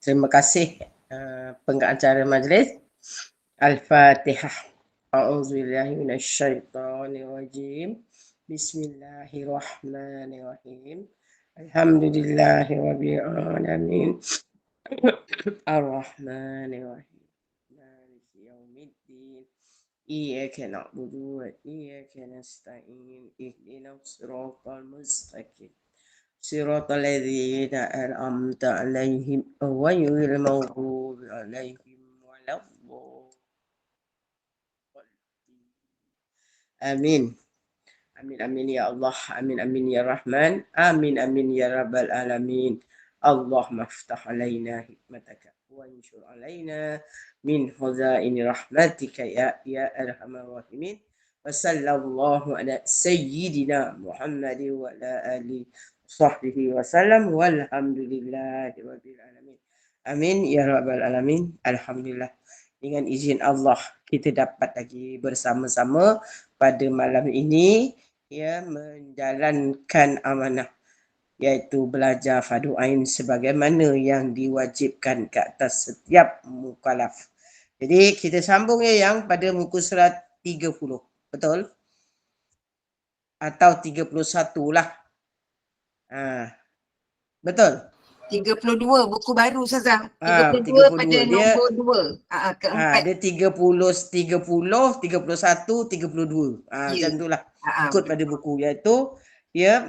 Terima kasih pengacara majlis. Al-Fatihah. A'udzubillahi minasyaitonirrajim. Bismillahirrahmanirrahim. Alhamdulillahi rabbil alamin. Ar-Rahmanirrahim. Maliki yaumiddin. Iyyaka na'budu wa iyyaka nasta'in. Ihdinas siratal mustaqim. صراط الذين أنعمت عليهم غير المغضوب عليهم ولا الضالين. آمين. آمين آمين يا الله. آمين آمين يا رحمن. آمين آمين يا رب العالمين. اللهم افتح علينا حكمتك وانشر علينا من خزائن رحمتك يا أرحم الراحمين. وصلى الله على سيدنا محمد وعلى آله sahbihi wasallam walhamdulillahi rabbil alamin. Amin ya rabbal alamin. Alhamdulillah. Dengan izin Allah kita dapat lagi bersama-sama pada malam ini ya menjalankan amanah iaitu belajar fardu ain sebagaimana yang diwajibkan ke atas setiap mukallaf. Jadi kita sambung ya yang pada muka surat 30. Betul? Atau 31 lah. Betul? 32 buku baru Ustazah. 32 pada dia, nombor 2. Keempat. Dia 30, 31, 32. Macam itulah. Ikut pada buku iaitu ya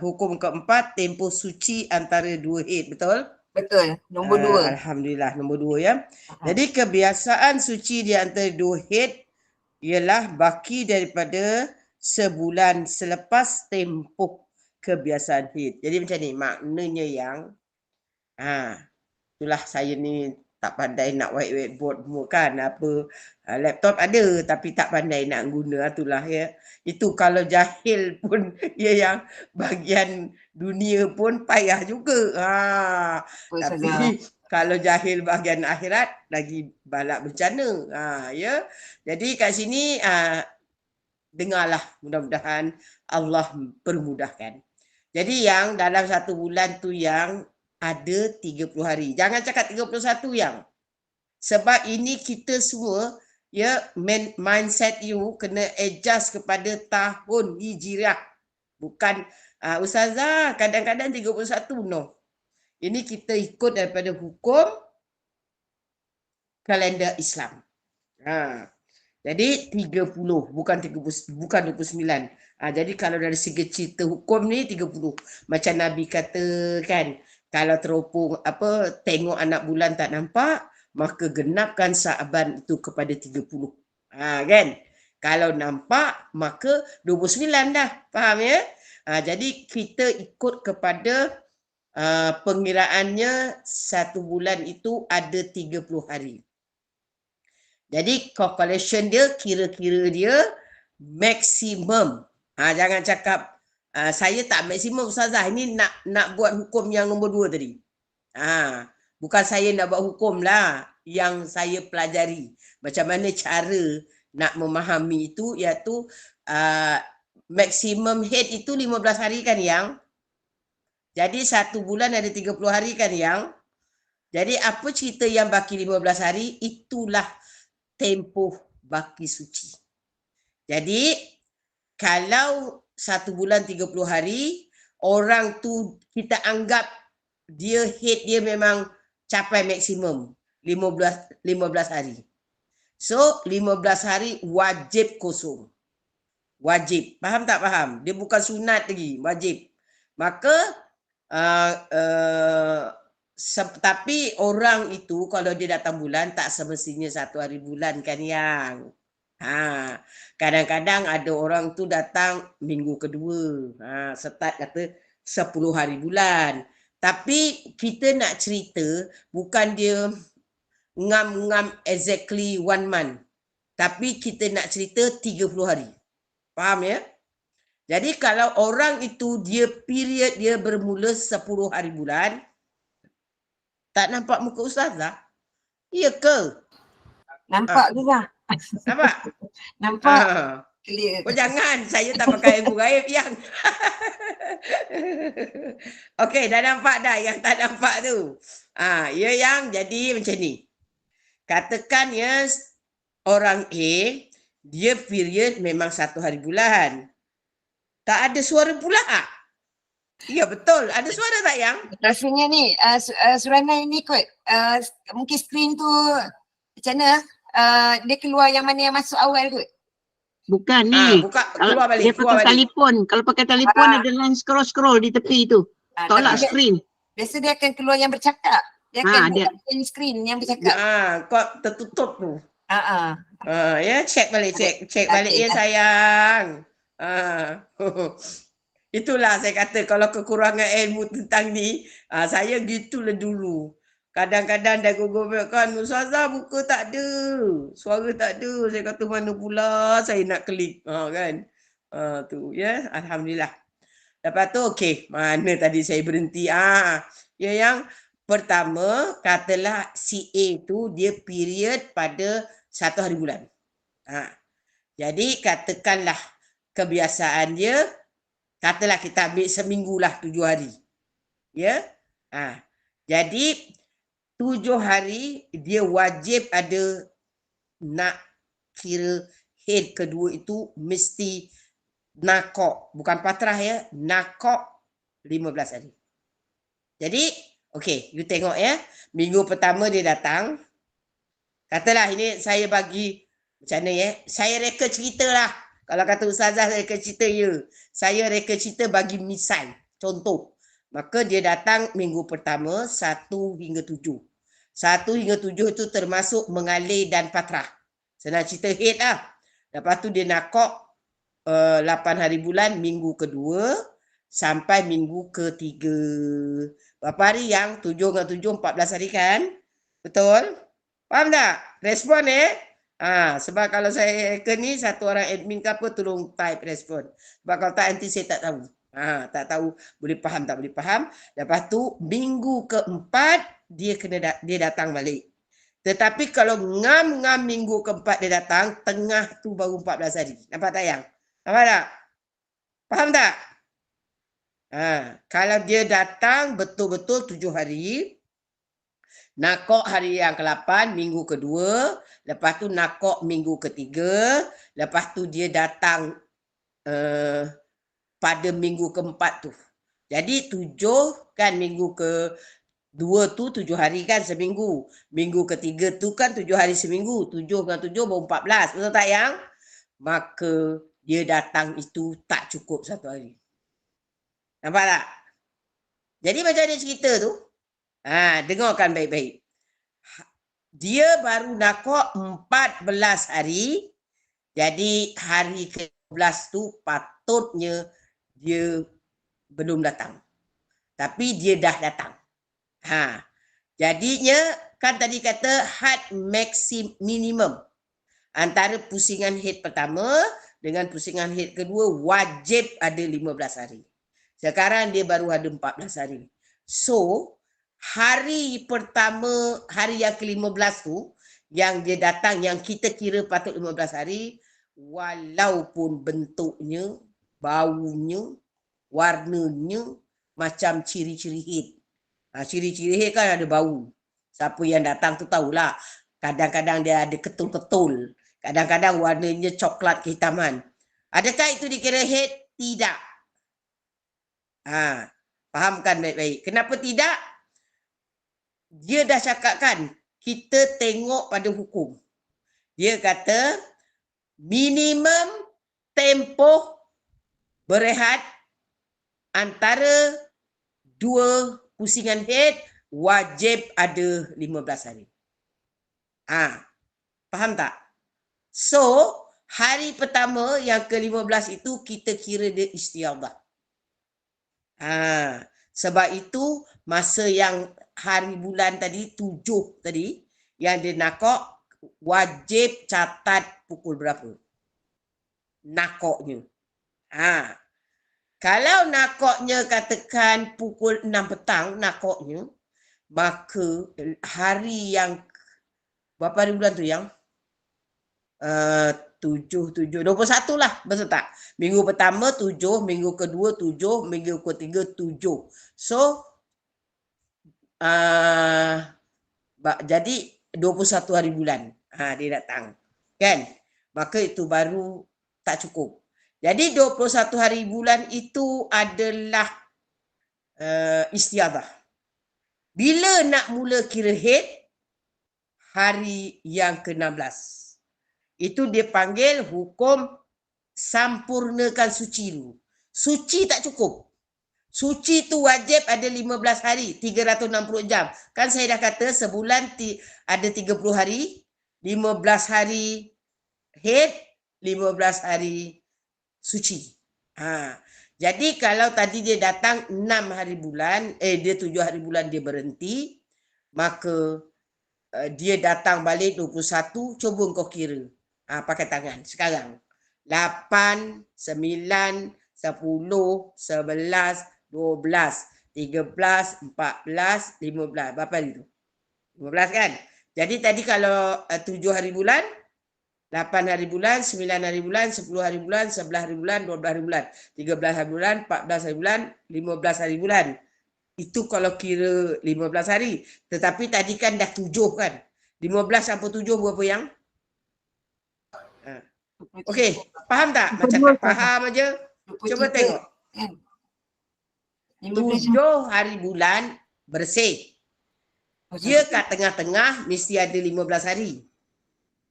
hukum keempat tempoh suci antara dua haid. Betul? Betul. Nombor 2. Alhamdulillah nombor 2 ya. Jadi kebiasaan suci di antara dua haid ialah baki daripada sebulan selepas tempoh kebiasaan haid. Jadi macam ni maknanya yang itulah saya ni tak pandai nak whiteboard semua kan apa laptop ada tapi tak pandai nak guna itulah ya. Itu kalau jahil pun ya yang bahagian dunia pun payah juga. Tapi kalau jahil bahagian akhirat lagi balak bencana. Ya. Jadi kat sini dengarlah, mudah-mudahan Allah permudahkan. Jadi yang dalam 1 bulan tu yang ada 30 hari. Jangan cakap 31 yang. Sebab ini kita semua ya mindset you kena adjust kepada tahun Hijriah. Bukan Ustazah kadang-kadang 31 no. Ini kita ikut daripada hukum kalender Islam. Jadi 30 bukan 29. Jadi kalau dari segi cerita hukum ni 30. Macam Nabi kata kan, kalau teropong tengok anak bulan tak nampak, maka genapkan Sa'ban itu kepada 30. Kan? Kalau nampak maka 29 dah. Faham ya? Jadi kita ikut kepada pengiraannya 1 bulan itu ada 30 hari. Jadi calculation dia kira-kira dia maksimum. Jangan cakap saya tak maksimum Ustazah. Ini nak buat hukum yang nombor 2 tadi. Bukan saya nak buat hukum lah. Yang saya pelajari. Macam mana cara nak memahami itu iaitu maksimum head itu 15 hari kan yang. Jadi 1 bulan ada 30 hari kan yang. Jadi apa cerita yang baki 15 hari itulah tempoh baki suci. Jadi kalau 1 bulan 30 hari orang tu kita anggap dia head dia memang capai maksimum 15 hari. So 15 hari wajib kosong. Wajib. Faham tak faham? Dia bukan sunat lagi, wajib. Maka tapi orang itu kalau dia datang bulan tak semestinya 1 hari bulan kan yang. Kadang-kadang ada orang tu datang minggu kedua. Start kata 10 hari bulan. Tapi kita nak cerita bukan dia ngam-ngam exactly 1 month. Tapi kita nak cerita 30 hari. Faham ya? Jadi kalau orang itu dia period dia bermula 10 hari bulan. Tak nampak muka Ustazah? Ya ke? Nampak ke tak? Nampak? Nampak. Clear. Oh jangan, saya tak pakai ilmu gaib yang. Okey, dah nampak dah yang tak nampak tu. Ya yang jadi macam ni. Katakan ya orang A, dia period memang 1 hari bulan. Tak ada suara pula. Ya betul. Ada suara tak yang? Rasanya ni Surana ini kot mungkin skrin tu macam mana dia keluar yang mana yang masuk awal kot. Bukan ni. Buka, Kalau keluar dia balik, keluar pakai balik. telefon. Kalau pakai telefon ada line scroll di tepi tu. Tolak tapi skrin. biasa dia akan keluar yang bercakap. Dia akan dia. buka skrin yang bercakap. Kau tertutup tu. Ya, cek balik balik ya sayang. Itulah saya kata kalau kekurangan ilmu tentang ni, saya gitulah dulu. Kadang-kadang dah gogok kan, Ustazah buka tak ada. Suara tak ada. Saya kata mana pula saya nak klik. Kan. Tu ya, alhamdulillah. Lepas tu okey, mana tadi saya berhenti. Ya yang pertama katalah si A tu dia period pada 1 hari bulan. Jadi katakanlah kebiasaan dia, katalah kita ambil seminggu lah 7 hari. Ya. Jadi 7 hari dia wajib ada nak kira head kedua itu mesti nakok. Bukan patrah ya. Nakok 15 hari. Jadi, okey, you tengok ya. Minggu pertama dia datang. Katalah ini saya bagi, macam mana ya. Saya reka cerita lah. Kalau kata Ustazah reka cerita ya. Saya reka cerita bagi misal. Contoh. Maka dia datang minggu pertama 1 hingga 7. 1 hingga 7 itu termasuk mengalir dan patrah. Senang cerita head lah. Lepas tu dia nakok 8 hari bulan minggu kedua sampai minggu ketiga. Berapa hari yang? 7 dengan 7, 14 hari kan? Betul? Faham tak? Respon sebab kalau saya ke ni satu orang admin ke apa tolong type respon. Sebab kalau tak nanti saya tak tahu. Tak tahu boleh faham tak boleh faham. Lepas tu minggu keempat dia datang balik. Tetapi kalau ngam-ngam minggu keempat dia datang, tengah tu baru 14 hari. Nampak tak yang? Nampak tak? Faham tak? Kalau dia datang betul-betul 7 hari, nakok hari yang ke-8, minggu kedua, lepas tu nakok minggu ketiga, lepas tu dia datang pada minggu keempat tu. Jadi 7 kan minggu ke-2 tu 7 hari kan seminggu. Minggu ketiga tu kan 7 hari seminggu. 7 dengan 7 baru 14. Betul tak yang? Maka dia datang itu tak cukup 1 hari. Nampak tak? Jadi macam dia cerita tu. Dengarkan baik-baik. Dia baru nakok 14 hari. Jadi hari ke-12 tu patutnya dia belum datang. Tapi dia dah datang. Jadinya kan tadi kata had minimum. Antara pusingan head pertama dengan pusingan head kedua wajib ada 15 hari. Sekarang dia baru ada 14 hari. So, hari pertama, hari yang ke-15 tu, yang dia datang, yang kita kira patut 15 hari, walaupun bentuknya, baunya, warnanya, macam ciri-ciri head. Ciri-ciri head kan ada bau. Siapa yang datang tu tahulah. Kadang-kadang dia ada ketul-ketul. Kadang-kadang warnanya coklat kehitaman. Adakah itu dikira head? Tidak. Fahamkan baik-baik. Kenapa tidak? Dia dah cakapkan, kita tengok pada hukum. Dia kata, minimum tempoh berehat antara 2 pusingan head wajib ada 15 hari. Faham tak? So, hari pertama yang ke-15 itu kita kira dia istiadah. Sebab itu masa yang hari bulan tadi 7 tadi yang dia nakok wajib catat pukul berapa nakoknya. Kalau nakoknya katakan pukul 6 petang nakoknya, maka hari yang berapa hari bulan tu yang 7, 7, 21 lah, betul tak? Minggu pertama 7, minggu kedua 7, minggu ketiga 7. So, jadi 21 hari bulan dia datang. Kan? Maka itu baru tak cukup. Jadi 21 hari bulan itu adalah istiadah. Bila nak mula kira haid? Hari yang ke-16. Itu dia panggil hukum sampurnakan suci dulu. Suci tak cukup. Suci tu wajib ada 15 hari, 360 jam. Kan saya dah kata sebulan ada 30 hari, 15 hari haid, 15 hari suci. Jadi kalau tadi dia datang 6 hari bulan, dia 7 hari bulan dia berhenti, maka dia datang balik 21, cuba kau kira. Pakai tangan sekarang. 8, 9, 10, 11, 12, 13, 14, 15. Berapa hari tu? 15 kan? Jadi tadi kalau 7 hari bulan, 8 hari bulan, 9 hari bulan, 10 hari bulan, 11 hari bulan, 12 hari bulan, 13 hari bulan, 14 hari bulan, 15 hari bulan. Itu kalau kira 15 hari. Tetapi tadi kan dah 7 kan? 15 sampai 7 berapa yang? Okey, faham tak? Macam tak faham aja. Cuba tengok. 7 hari bulan bersih. Dia kat tengah-tengah mesti ada 15 hari.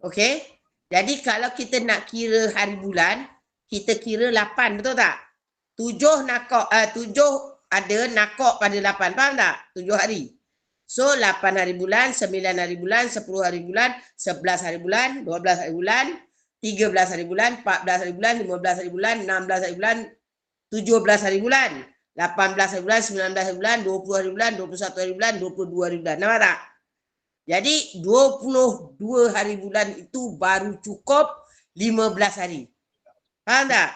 Okey? Jadi kalau kita nak kira hari bulan, kita kira 8, betul tak? 7 ada nakok pada 8, faham tak? 7 hari. So 8 hari bulan, 9 hari bulan, 10 hari bulan, 11 hari bulan, 12 hari bulan, 13 hari bulan, 14 hari bulan, 15 hari bulan, 16 hari bulan, 17 hari bulan, 18 hari bulan, 19 hari bulan, 20 hari bulan, 21 hari bulan, 22 hari bulan. Nampak tak? Jadi 22 hari bulan itu baru cukup 15 hari. Faham tak?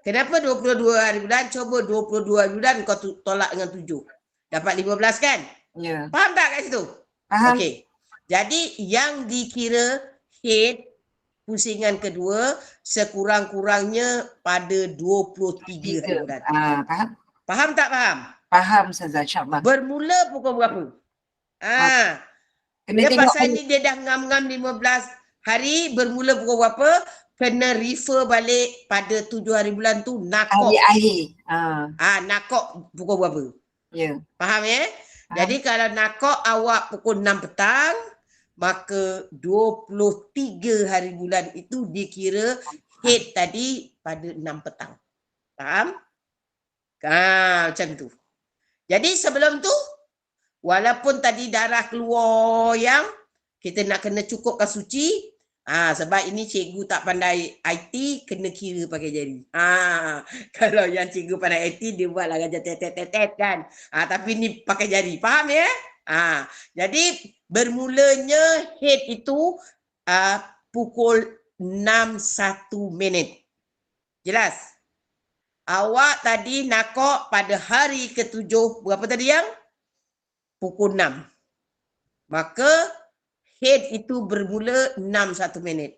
Kenapa 22 hari bulan? Coba 22 hari bulan kau tolak dengan 7. Dapat 15 kan? Ya. Faham tak kat situ? Faham. Okey. Jadi yang dikira haid pusingan kedua sekurang-kurangnya pada 23 hari bulan. Faham? Faham tak faham? Faham Ustazah, insyaAllah. Bermula pukul berapa? Kena Dia tengok pasal ni dia dah ngam-ngam 15 hari, bermula pukul berapa? Kena refer balik pada 7 hari bulan tu nakok. hari akhir. Nakok pukul berapa? Ya. Faham ya? Jadi kalau nakok awak pukul 6 petang, maka 23 hari bulan itu dikira haid tadi pada 6 petang. Faham? Macam tu. Jadi sebelum tu, walaupun tadi darah keluar yang kita nak kena cukupkan suci, sebab ini cikgu tak pandai IT, kena kira pakai jari. Kalau yang cikgu pandai IT, dia buatlah gajah tet kan. Tapi ni pakai jari. Faham ya? Jadi bermulanya haid itu pukul 6:01. Jelas? Awak tadi nakok pada hari ke-7, berapa tadi yang? Pukul 6. Maka haid itu bermula 6:01.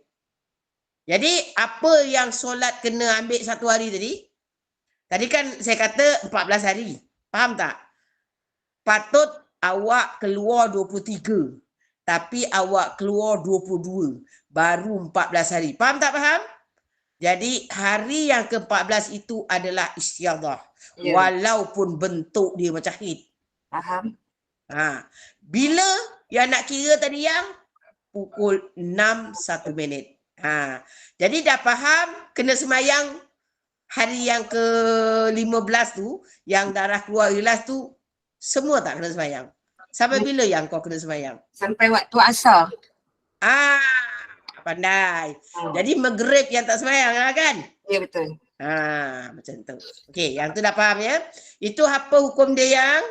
Jadi apa yang solat kena ambil 1 hari tadi? Tadi kan saya kata 14 hari. Faham tak? Patut awak keluar 23. Tapi awak keluar 22. Baru 14 hari. Faham tak faham? Jadi hari yang ke-14 itu adalah istiadah. Ya. Walaupun bentuk dia macam haid. Faham. Bila yang nak kira tadi yang? Pukul 6:01. Jadi dah faham kena semayang hari yang ke-15 tu, yang darah keluar jelas tu, semua tak kena semayang. Sampai bila yang kau kena semayang? Sampai waktu asar. Pandai. Jadi maghrib yang tak semayang kan? Ya betul. Macam tu. Okey, yang tu dah faham ya. Itu apa hukum dia yang?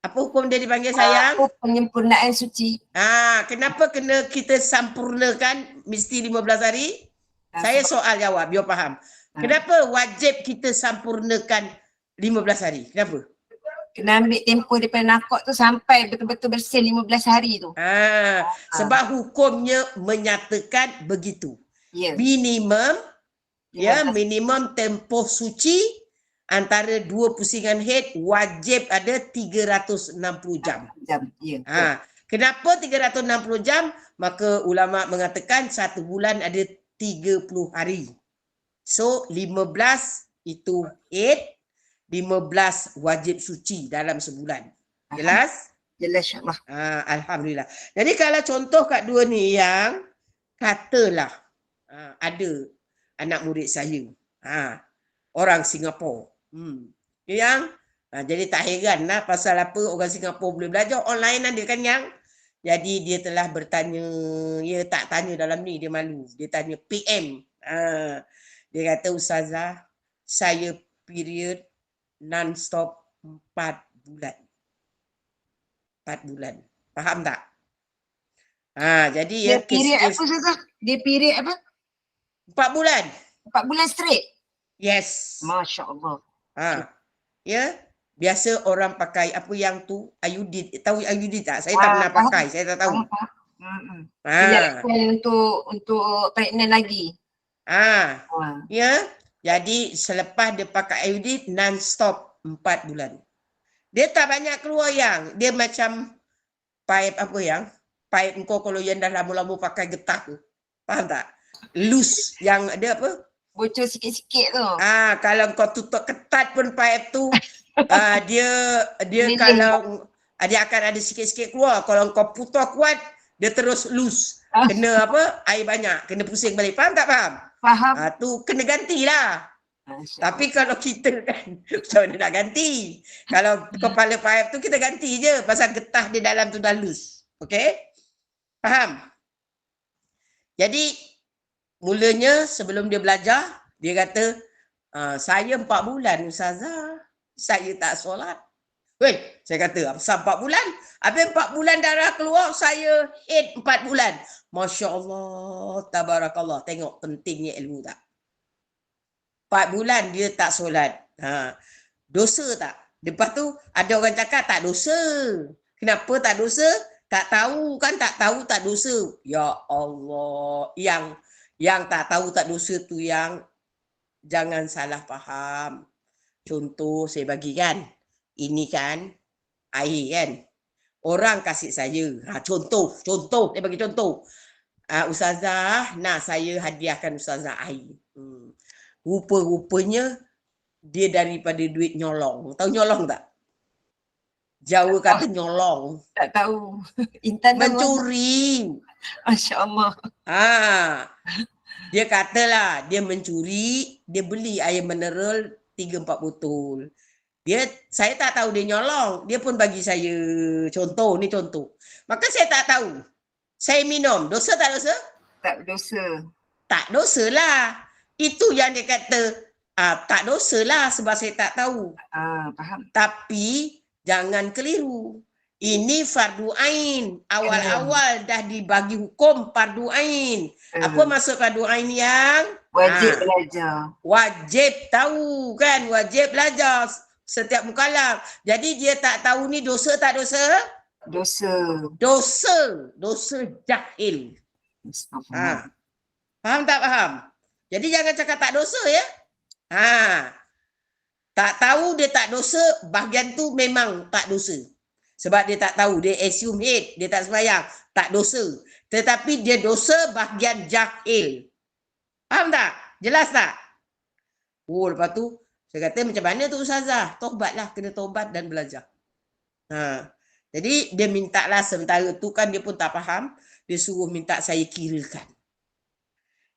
Apa hukum dia dipanggil sayang? Penyempurnaan suci. Kenapa kena kita sampurnakan mesti 15 hari? Saya soal jawab, biar faham. Kenapa wajib kita sampurnakan 15 hari? Kenapa? Kena ambil tempoh daripada nakok tu sampai betul-betul bersih 15 hari tu. Sebab hukumnya menyatakan begitu. Ya. Minimum, ya, 15 minimum tempoh suci antara 2 pusingan haid wajib ada 360 jam. jam. Ya. Ha, kenapa 360 jam? Maka ulama mengatakan 1 bulan ada 30 hari. So 15 itu haid, 15 wajib suci dalam sebulan. Jelas? Jelas insya-Allah. Alhamdulillah. Jadi kalau contoh kat dua ni yang katalah ada anak murid saya, orang Singapura. Yang jadi tak heran lah pasal apa orang Singapura boleh belajar online ada kan yang. Jadi dia telah bertanya, dia tak tanya dalam ni, dia malu. Dia tanya PM. Dia kata, Ustazah, saya period non-stop 4 bulan. 4 bulan. Faham tak? Jadi Dia ya period kes-kes apa Ustazah? Dia period apa? 4 bulan. 4 bulan straight. Yes. Masya-Allah. Ya, biasa orang pakai apa yang tu IUD. Tahu IUD tak? Saya tak pernah faham. pakai, saya tak tahu. Injection untuk pregnant lagi. Ya. Jadi selepas dia pakai IUD non-stop 4 bulan. Dia tak banyak keluar yang. Dia macam pipe apa yang? Pipe kau kalau yang dah lama-lama pakai getah tu. Faham tak? Loose yang ada apa? Bocor sikit-sikit tu. Kalau kau tutup ketat pun pipe tu, dia Lilin. kalau dia akan ada sikit-sikit keluar. Kalau kau putus kuat, dia terus loose. Kena apa? Air banyak. Kena pusing balik. Faham tak faham? Faham. Tu kena gantilah. Masya Tapi kalau kita kan, macam mana nak ganti? Kalau kepala pipe tu kita ganti je. Pasal getah di dalam tu dah loose. Okay? Faham? Jadi, mulanya sebelum dia belajar, dia kata, saya 4 bulan Ustazah, saya tak solat. Weh, saya kata, asal 4 bulan? Habis 4 bulan darah keluar, saya haid 4 bulan. Masya Allah, tabarakallah. Tengok pentingnya ilmu tak? 4 bulan dia tak solat. Dosa tak? Lepas tu ada orang cakap tak dosa. Kenapa tak dosa? Tak tahu kan, tak tahu tak dosa. Ya Allah. Yang tak tahu tak dosa tu yang jangan salah faham. Contoh saya bagi kan. Ini kan air kan. Orang kasih saya. Contoh. Saya bagi contoh. Ustazah, saya hadiahkan Ustazah air. Rupa-rupanya dia daripada duit nyolong. Tahu nyolong tak? Jawa kata nyolong. Tak tahu. Intan mencuri. Masya Allah. Dia katalah dia mencuri, dia beli air mineral 3-4 botol. Saya tak tahu dia nyolong. Dia pun bagi saya contoh, ni contoh. Maka saya tak tahu. Saya minum. Dosa tak dosa? Tak dosa. Tak dosa lah. Itu yang dia kata, tak dosa lah sebab saya tak tahu. Faham. Tapi jangan keliru. Ini fardu ain. Awal-awal dah dibagi hukum fardu ain. Apa maksud fardu ain yang? Wajib belajar. Wajib tahu kan? Wajib belajar setiap mukallaf. Jadi dia tak tahu ni dosa tak dosa? Dosa. Dosa jahil. Faham tak faham? Jadi jangan cakap tak dosa ya. Tak tahu dia tak dosa, bahagian tu memang tak dosa. Sebab dia tak tahu, dia assume haid, dia tak sembahyang, tak dosa. Tetapi dia dosa bahagian jahil. Faham tak? Jelas tak? Lepas tu saya kata macam mana tu Ustazah? Taubatlah, kena taubat dan belajar. Jadi dia mintalah sementara tu kan dia pun tak faham, dia suruh minta saya kirakan.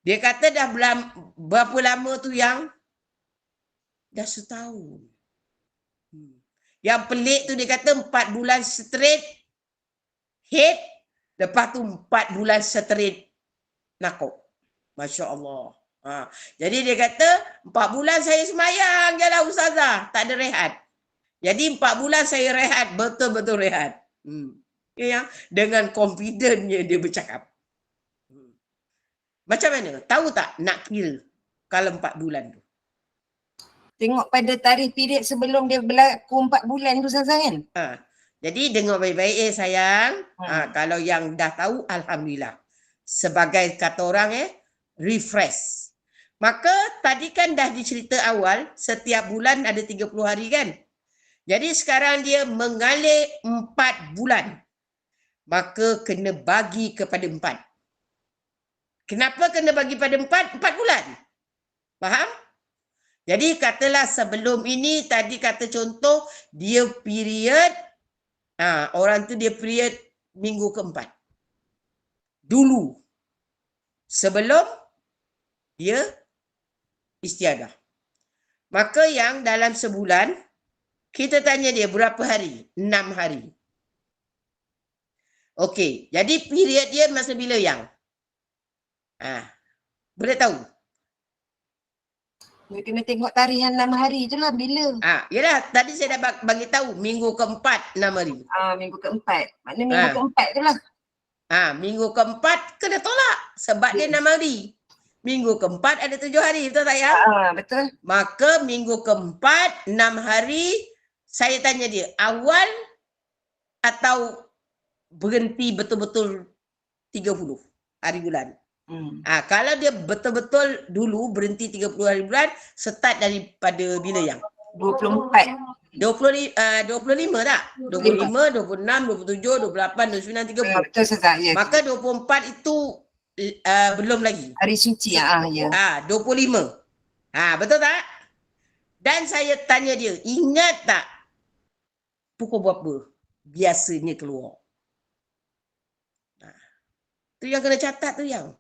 Dia kata dah berapa lama tu yang? Dah setahun. Yang pelik tu dia kata 4 bulan straight haid, lepas tu 4 bulan straight nakuk. Masya Allah. Jadi dia kata 4 bulan saya semayang je lah Ustazah, tak ada rehat. Jadi 4 bulan saya rehat, betul-betul rehat. Ya, dengan confidentnya dia bercakap. Macam mana? Tahu tak nak kill kalau 4 bulan tu? Tengok pada tarikh period sebelum dia berlaku 4 bulan tu Ustazah kan? Jadi dengar baik-baik sayang. Kalau yang dah tahu, Alhamdulillah. Sebagai kata orang refresh. Maka tadi kan dah dicerita awal, setiap bulan ada 30 hari kan? Jadi sekarang dia mengalir 4 bulan. Maka kena bagi kepada 4. Kenapa kena bagi pada 4? 4 bulan. Faham? Jadi katalah sebelum ini tadi kata contoh dia period orang tu dia period minggu keempat. Dulu. Sebelum dia istiadah. Maka yang dalam sebulan kita tanya dia berapa hari? 6 hari. Okey, jadi period dia masa bila yang? Boleh tahu? Dia kena tengok tarihan 6 hari tu lah bila. Yalah, tadi saya dah bagi tahu minggu keempat 6 hari. Minggu keempat. Maknanya minggu keempat tu lah. Minggu keempat kena tolak sebab dia 6 hari. Minggu keempat ada 7 hari, betul tak ya? Betul. Maka minggu keempat 6 hari, saya tanya dia, awal atau berhenti betul-betul 30 hari bulan? Kalau dia betul-betul dulu berhenti 30 hari bulan, start daripada bila yang? 24. 25 tak? 25, 26, 27, 28, 29, 30. Betul Ustazah, ya. Maka 24 itu belum lagi. Hari suci, ya. 25. Betul tak? Dan saya tanya dia, ingat tak pukul berapa biasanya keluar? Tu yang kena catat tu yang.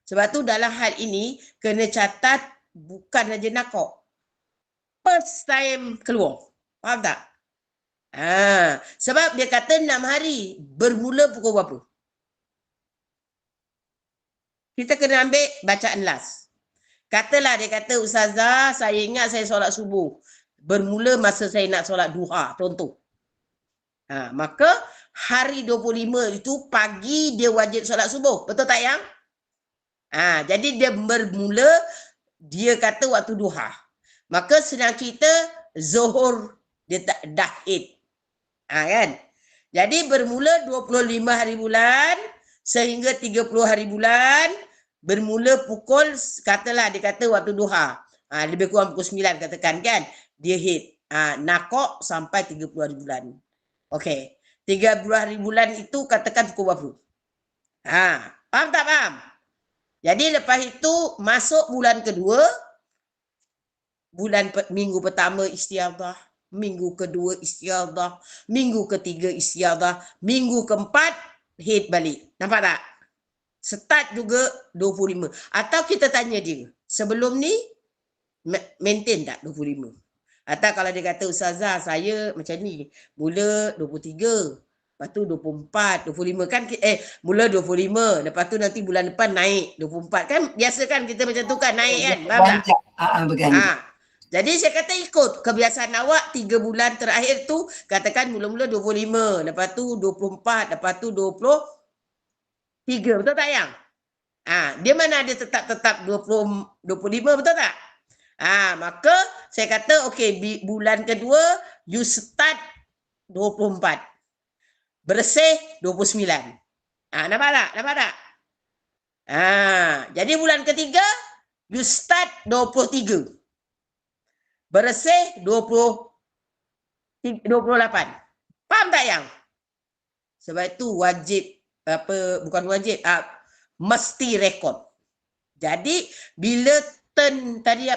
Sebab tu dalam hal ini kena catat bukan saja nakok. First time keluar. Faham tak? Sebab dia kata 6 hari. Bermula pukul berapa? Kita kena ambil bacaan last. Katalah dia kata, Ustazah, saya ingat saya solat subuh. Bermula masa saya nak solat duha, contoh. Maka hari 25 itu pagi dia wajib solat subuh. Betul tak yang? Jadi dia bermula, dia kata waktu duha. Maka senang kita, Zuhur dia tak dah 8. Kan? Jadi bermula 25 hari bulan sehingga 30 hari bulan, bermula pukul, katalah dia kata waktu duha. Lebih kurang pukul 9 katakan kan. Dia hit. Nakok sampai 30 hari bulan. Okey. 30 hari bulan itu katakan pukul berapa? Faham tak faham? Jadi lepas itu masuk bulan kedua, minggu pertama istiadah, minggu kedua istiadah, minggu ketiga istiadah, minggu keempat hit balik. Nampak tak? Start juga 25. Atau kita tanya dia, sebelum ni maintain tak 25? Atau kalau dia kata, Ustazah saya macam ni, mula 23. Lepas tu 24, 25 kan, mula 25, lepas tu nanti bulan depan naik 24 kan, biasa kan kita macam tu kan, naik kan, berganjak. Jadi saya kata ikut kebiasaan awak 3 bulan terakhir tu, katakan mula-mula 25, lepas tu 24, lepas tu 23, betul tak yang? Dia mana ada tetap 25, betul tak? Maka saya kata okey, bulan kedua you start 24. Bersih 29. Nampak tak? Nampak tak? Jadi bulan ketiga you start 23. Bersih 28. Faham tak yang? Sebab itu wajib, bukan wajib, mesti rekod. Jadi bila turn tadi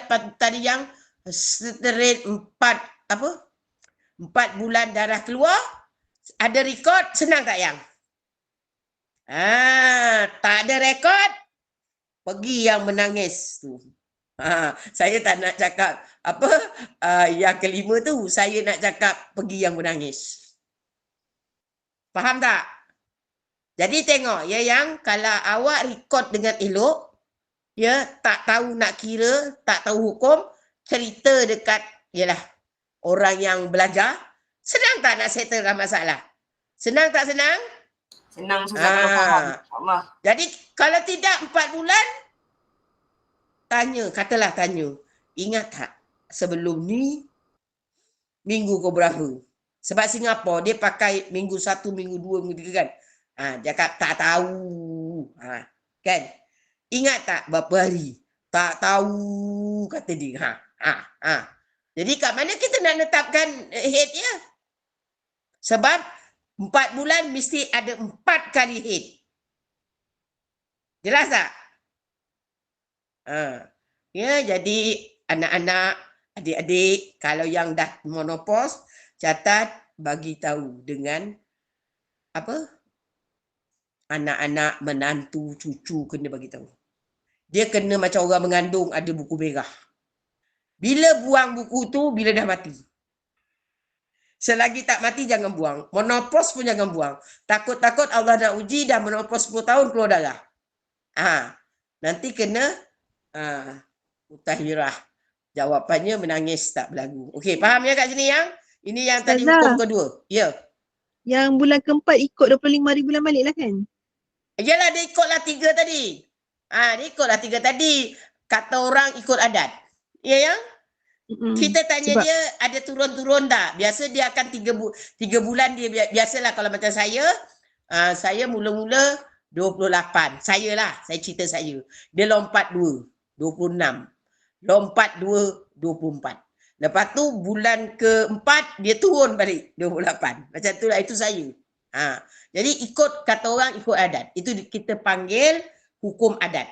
yang straight 4 bulan darah keluar, ada rekod, senang tak yang? Tak ada rekod, pergi yang menangis tu. Saya tak nak cakap yang kelima tu, saya nak cakap pergi yang menangis. Faham tak? Jadi tengok ya yang, kalau awak rekod dengan elok, ya, tak tahu nak kira, tak tahu hukum, cerita dekat yalah orang yang belajar, senang tak nak settlekan masalah? Senang tak senang? Senang susah kalau faham. Allah. Jadi kalau tidak 4 bulan, katalah tanya, ingat tak sebelum ni minggu ke berapa? Sebab Singapura dia pakai minggu 1, minggu 2, minggu 3 kan. Cakap tak tahu. Kan? Ingat tak berapa hari? Tak tahu kata dia. Jadi kat mana kita nak letakkan head dia? Sebab 4 bulan mesti ada 4 kali head. Jelas tak? Ya, jadi anak-anak, adik-adik, kalau yang dah menopause, catat bagi tahu dengan apa? Anak-anak, menantu, cucu kena bagi tahu. Dia kena macam orang mengandung ada buku merah. Bila buang buku tu, bila dah mati. Selagi tak mati jangan buang. Menopause pun jangan buang. Takut-takut Allah nak uji dah menopause 10 tahun keluar darah. Nanti kena mutahirah. Jawapannya menangis tak berlagu. Okey, faham ya kat sini yang? Ini yang tadi hukum kedua. Ya. Yang bulan keempat ikut 25 hari bulan balik lah kan? Yalah, dia ikutlah 3 tadi. Dia ikutlah 3 tadi. Kata orang ikut adat. Ya yang? Kita tanya dia ada turun-turun tak? Biasa dia akan 3 bulan dia biasalah kalau macam saya mula-mula 28. Saya cerita saya. Dia lompat 2, 26. Lompat 2, 24. Lepas tu bulan keempat dia turun balik 28. Macam tu lah, itu saya. Jadi ikut kata orang ikut adat. Itu kita panggil hukum adat.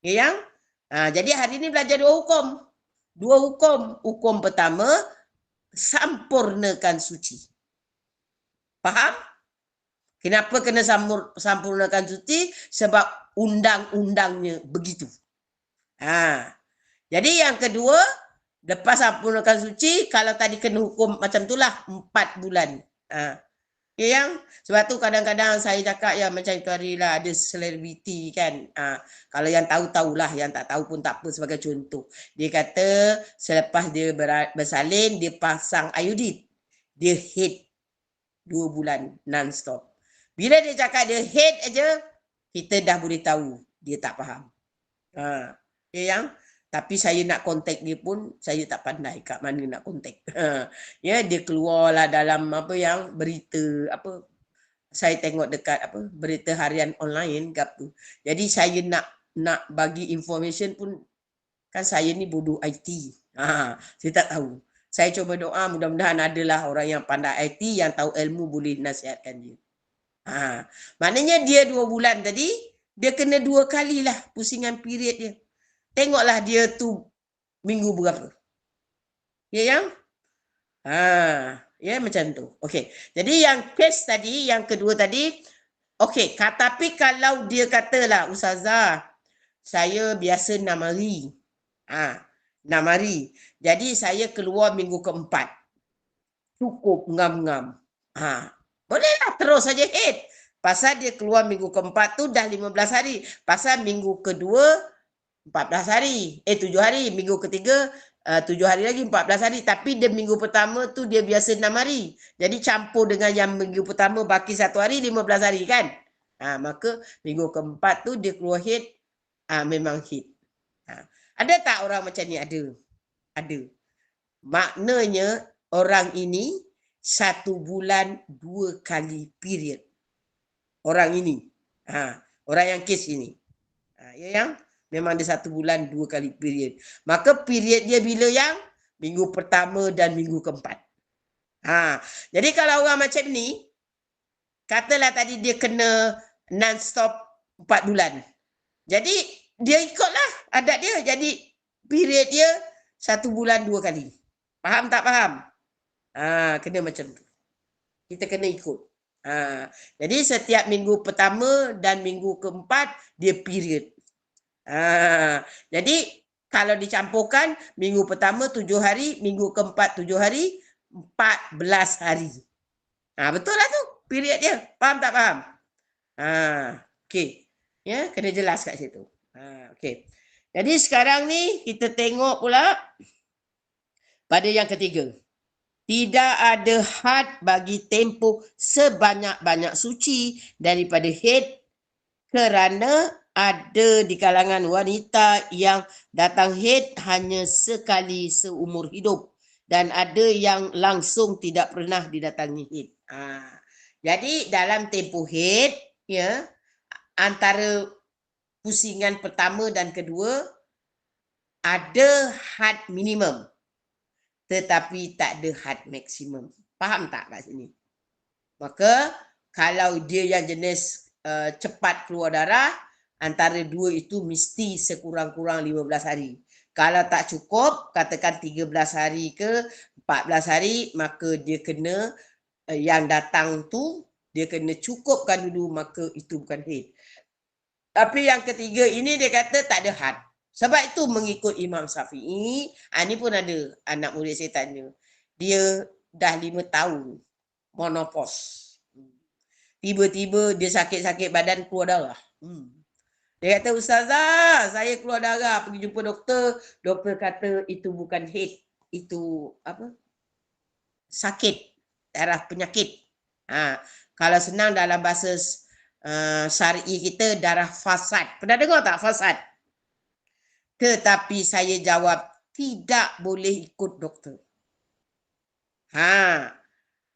Ya yang? Jadi hari ni belajar 2 hukum. 2 hukum. Hukum pertama, sampurnakan suci. Faham? Kenapa kena sampurnakan suci? Sebab undang-undangnya begitu. Jadi yang kedua, lepas sampurnakan suci, kalau tadi kena hukum macam itulah 4 bulan. Ya yang? Sebab tu kadang-kadang saya cakap ya macam itu hari lah ada selebriti kan. Kalau yang tahu-tahulah, yang tak tahu pun tak apa sebagai contoh. Dia kata selepas dia bersalin, dia pasang iodine. Dia head 2 bulan non-stop. Bila dia cakap dia head aja, kita dah boleh tahu dia tak faham. Ya yang? Tapi saya nak kontak dia pun, saya tak pandai kat mana nak kontak. Ya, dia keluarlah dalam apa yang berita, apa, saya tengok dekat apa berita harian online ke apa. Jadi saya nak bagi information pun, kan saya ni bodoh IT. Saya tak tahu. Saya cuba doa mudah-mudahan adalah orang yang pandai IT yang tahu ilmu boleh nasihatkan dia. Maknanya dia 2 bulan tadi, dia kena 2 kali lah pusingan period dia. Tengoklah dia tu minggu berapa. Ya yang? Ya macam tu. Okey. Jadi yang kes tadi, yang kedua tadi, okey, tapi kalau dia katalah Ustazah, saya biasa 6 hari. 6 hari. Jadi saya keluar minggu keempat. Cukup ngam-ngam. Bolehlah terus saja head. Pasal dia keluar minggu keempat tu dah 15 hari. Pasal minggu kedua 14 hari. 7 hari. Minggu ketiga 7 hari lagi 14 hari. Tapi dia minggu pertama tu dia biasa 6 hari. Jadi campur dengan yang minggu pertama baki 1 hari 15 hari kan. Maka minggu keempat tu dia keluar head. Memang head. Ada tak orang macam ni? Ada. Maknanya orang ini 1 bulan 2 kali period. Orang ini. Orang yang kes ini. Ya yang? Memang dia 1 bulan 2 kali period. Maka period dia bila yang? Minggu pertama dan minggu keempat. Jadi kalau orang macam ni, katalah tadi dia kena non-stop 4 bulan. Jadi dia ikutlah adat dia. Jadi period dia 1 bulan 2 kali. Faham tak faham? Kena macam tu. Kita kena ikut. Jadi setiap minggu pertama dan minggu keempat dia period. Jadi kalau dicampurkan minggu pertama 7 hari, minggu keempat 7 hari, 14 hari. Betul lah tu period dia. Faham tak faham? Okey. Ya, kena jelas kat situ. Okey. Jadi sekarang ni kita tengok pula pada yang ketiga. Tidak ada had bagi tempoh sebanyak-banyak suci daripada haid kerana ada di kalangan wanita yang datang haid hanya sekali seumur hidup dan ada yang langsung tidak pernah didatangi haid. Jadi dalam tempoh haid, ya, antara pusingan pertama dan kedua ada had minimum tetapi tak ada had maksimum. Faham tak kat sini? Maka kalau dia yang jenis cepat keluar darah, antara dua itu mesti sekurang-kurang 15 hari. Kalau tak cukup, katakan 13 hari ke 14 hari, maka dia kena yang datang tu, dia kena cukupkan dulu, maka itu bukan haid. Tapi yang ketiga ini dia kata tak ada had. Sebab itu mengikut Imam Syafi'i, ni pun ada anak murid saya tanya. Dia dah 5 tahun menopause. Tiba-tiba dia sakit-sakit badan keluar darah. Dia kata, Ustazah, saya keluar darah. Pergi jumpa doktor. Doktor kata itu bukan haid. Itu apa? Sakit. Darah penyakit. Kalau senang dalam bahasa syar'i kita, darah fasad. Pernah dengar tak fasad? Tetapi saya jawab, tidak boleh ikut doktor.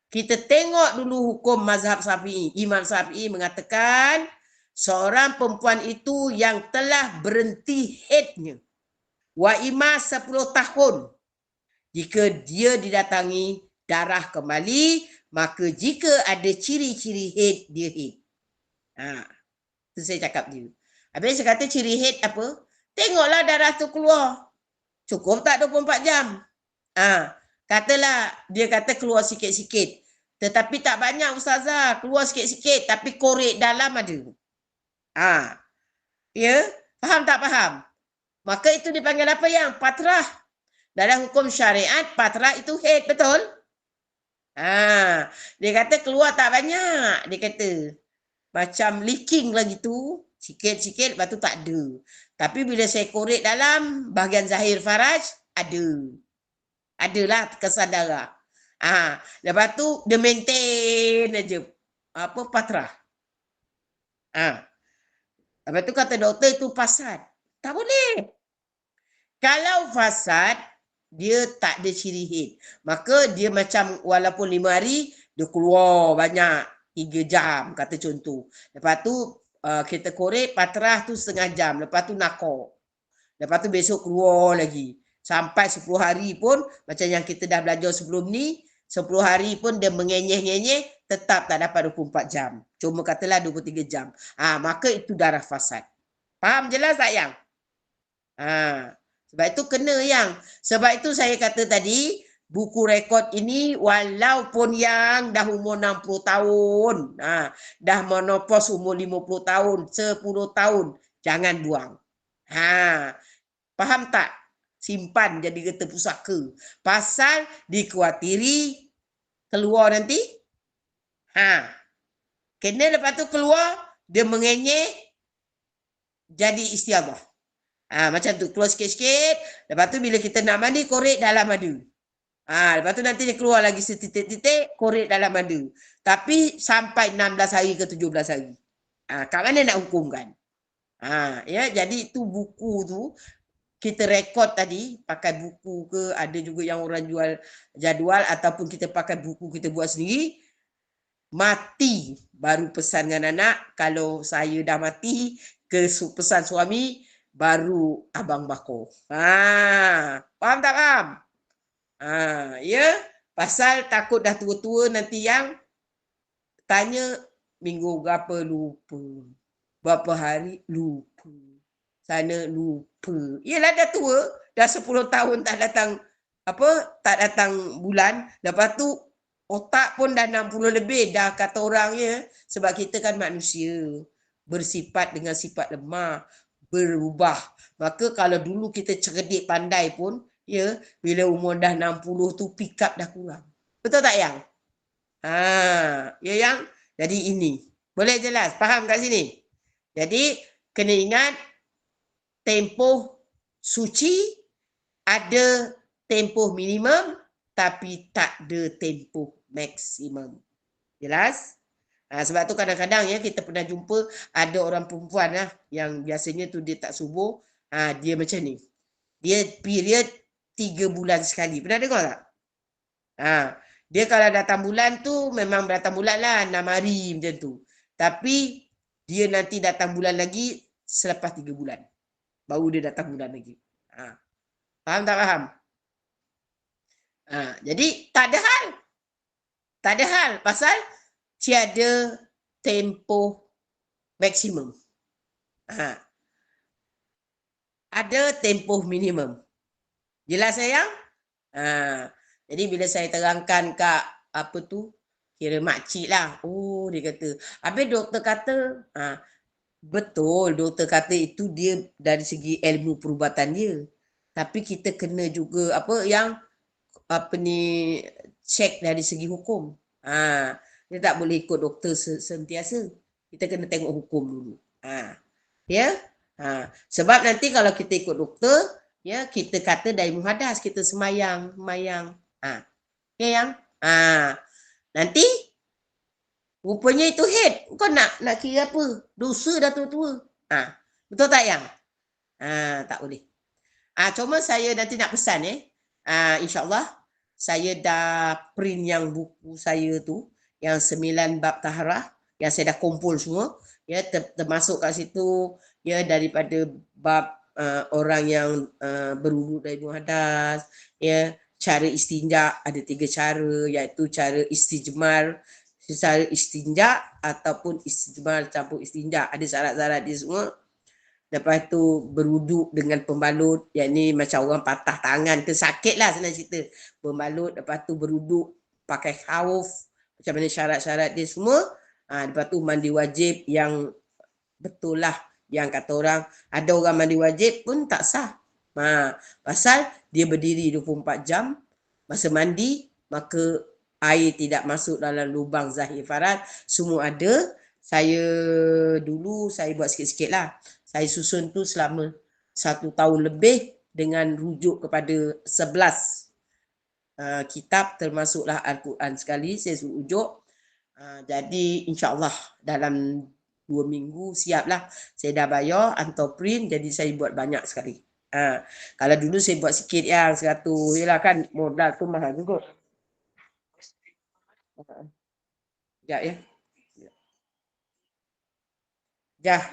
Kita tengok dulu hukum mazhab Syafi'i. Imam Syafi'i mengatakan seorang perempuan itu yang telah berhenti haidnya wa ima 10 tahun. Jika dia didatangi darah kembali, maka jika ada ciri-ciri haid, dia haid. Itu saya cakap dia. Habis saya kata ciri haid apa? Tengoklah darah tu keluar. Cukup tak 24 jam? Katalah, dia kata keluar sikit-sikit. Tetapi tak banyak Ustazah. Keluar sikit-sikit. Tapi korek dalam ada. Ya? Faham tak faham? Maka itu dipanggil apa yang? Patrah. Dalam hukum syariat, patrah itu haid. Betul? Dia kata keluar tak banyak. Dia kata. Macam leaking lagi tu. Sikit-sikit, lepas tu tak ada. Tapi bila saya korek dalam, bahagian zahir faraj, ada. Adalah kesan darah. Lepas tu dia maintain aja patrah. Lepas tu kata doktor itu fasad. Tak boleh. Kalau fasad, dia tak ada ciri haid. Maka dia macam walaupun 5 hari, dia keluar banyak. 3 jam kata contoh. Lepas tu kita korek patrah tu setengah jam. Lepas tu nakor. Lepas tu besok keluar lagi. Sampai 10 hari pun, macam yang kita dah belajar sebelum ni, 10 hari pun dia mengenyeh-ngenyeh, tetap tak dapat 24 jam. Cuma katalah 23 jam. Maka itu darah fasad. Faham jelas tak yang? Sebab itu kena yang. Sebab itu saya kata tadi, buku rekod ini walaupun yang dah umur 60 tahun, dah menopause umur 50 tahun, 10 tahun, jangan buang. Faham tak? Simpan jadi kata pusaka. Pasal dikhawatiri keluar nanti. Kena lepas tu keluar, dia mengenyeh, jadi istiadah. Macam tu, keluar sikit-sikit. Lepas tu bila kita nak mandi, korek dalam madu. Lepas tu nanti dia keluar lagi setitik-titik, korek dalam madu. Tapi sampai 16 hari ke 17 hari. Kat mana nak hukumkan? Ya, jadi itu buku tu, kita rekod tadi, pakai buku ke, ada juga yang orang jual jadual, ataupun kita pakai buku kita buat sendiri, mati baru pesan dengan anak, kalau saya dah mati, ke pesan suami, baru abang bakor. Faham tak faham? Ya, pasal takut dah tua-tua nanti yang tanya, minggu berapa lupa, berapa hari lupa. Sana lupa. Yelah dah tua, dah 10 tahun tak datang bulan. Lepas tu otak pun dah 60 lebih dah kata orangnya. Sebab kita kan manusia, bersifat dengan sifat lemah, berubah. Maka kalau dulu kita cerdik pandai pun, ya, bila umur dah 60 tu pick up dah kurang. Betul tak yang? Ya yang? Jadi ini. Boleh jelas? Faham kat sini? Jadi kena ingat, tempoh suci ada tempoh minimum tapi tak ada tempoh maksimum. Jelas? Sebab tu kadang-kadang ya kita pernah jumpa ada orang perempuan yang biasanya tu dia tak subuh, dia macam ni. Dia period 3 bulan sekali. Pernah dengar tak? Dia kalau datang bulan tu memang datang bulan lah 6 hari macam tu. Tapi dia nanti datang bulan lagi selepas 3 bulan. Baru dia datang bulan lagi. Faham tak faham? Jadi tak ada hal. Tak ada hal pasal tiada tempoh maksimum. Ada tempoh minimum. Jelas sayang? Jadi bila saya terangkan kat apa tu, kira makcik lah. Oh, dia kata. Habis doktor kata, betul doktor kata itu dia dari segi ilmu perubatan dia. Tapi kita kena juga check dari segi hukum. Dia tak boleh ikut doktor sentiasa. Kita kena tengok hukum dulu. Ya? Sebab nanti kalau kita ikut doktor, ya kita kata dari muhadas, kita semayang. Ya yang? Nanti rupanya itu head. Kau nak kira apa? Dosa dah tua-tua. Betul tak yang? Tak boleh. Cuma saya nanti nak pesan InsyaAllah saya dah print yang buku saya tu, yang 9 bab taharah, yang saya dah kumpul semua, ya termasuk kat situ, ya daripada bab orang yang berwuduk dari muhadas, ya cara istinja ada 3 cara, iaitu cara istijmar, secara istinja ataupun istijmar campur istinja, ada syarat-syarat dia semua. Lepas tu berwuduk dengan pembalut, yang ni macam orang patah tangan ke sakit lah senang cerita. Pembalut, lepas tu berwuduk pakai khauf, macam mana syarat-syarat dia semua. Lepas tu mandi wajib yang betul lah. Yang kata orang, ada orang mandi wajib pun tak sah. Pasal dia berdiri 24 jam, masa mandi, maka air tidak masuk dalam lubang zahir farad. Semua ada. Saya dulu, saya buat sikit-sikit lah. Saya susun tu selama 1 tahun lebih dengan rujuk kepada 11 kitab, termasuklah Al-Quran sekali, saya rujuk. Jadi insyaAllah dalam 2 minggu siaplah. Saya dah bayar, hantar print, jadi saya buat banyak sekali. Kalau dulu saya buat sikit yang 100, yelah kan modal tu mahal juga. Sekejap ya.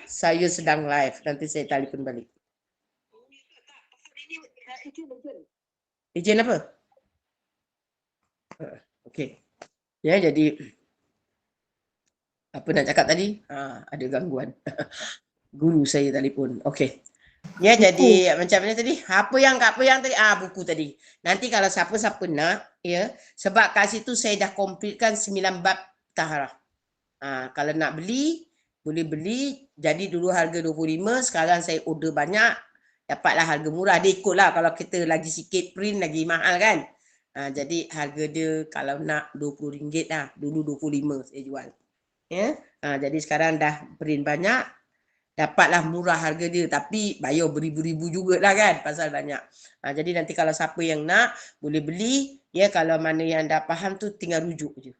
Saya sedang live, nanti saya telefon balik. Ejen apa? Okey. Ya, jadi apa nak cakap tadi? Ada gangguan. Guru saya telefon. Okey. Ya, jadi macam mana tadi? Apa yang tadi? Buku tadi. Nanti kalau siapa-siapa nak, ya, sebab kat situ saya dah completekan 9 bab taharah. Kalau nak beli, boleh beli. Jadi dulu harga 25, sekarang saya order banyak, dapatlah harga murah. Dia ikutlah, kalau kita lagi sikit print lagi mahal kan. Jadi harga dia kalau nak RM20 lah. Dulu 25 saya jual. Ya. Jadi sekarang dah print banyak, dapatlah murah harga dia, tapi bayar beribu-ribu jugalah kan, pasal banyak. Jadi nanti kalau siapa yang nak, boleh beli. Ya, kalau mana yang dah faham tu tinggal rujuk je.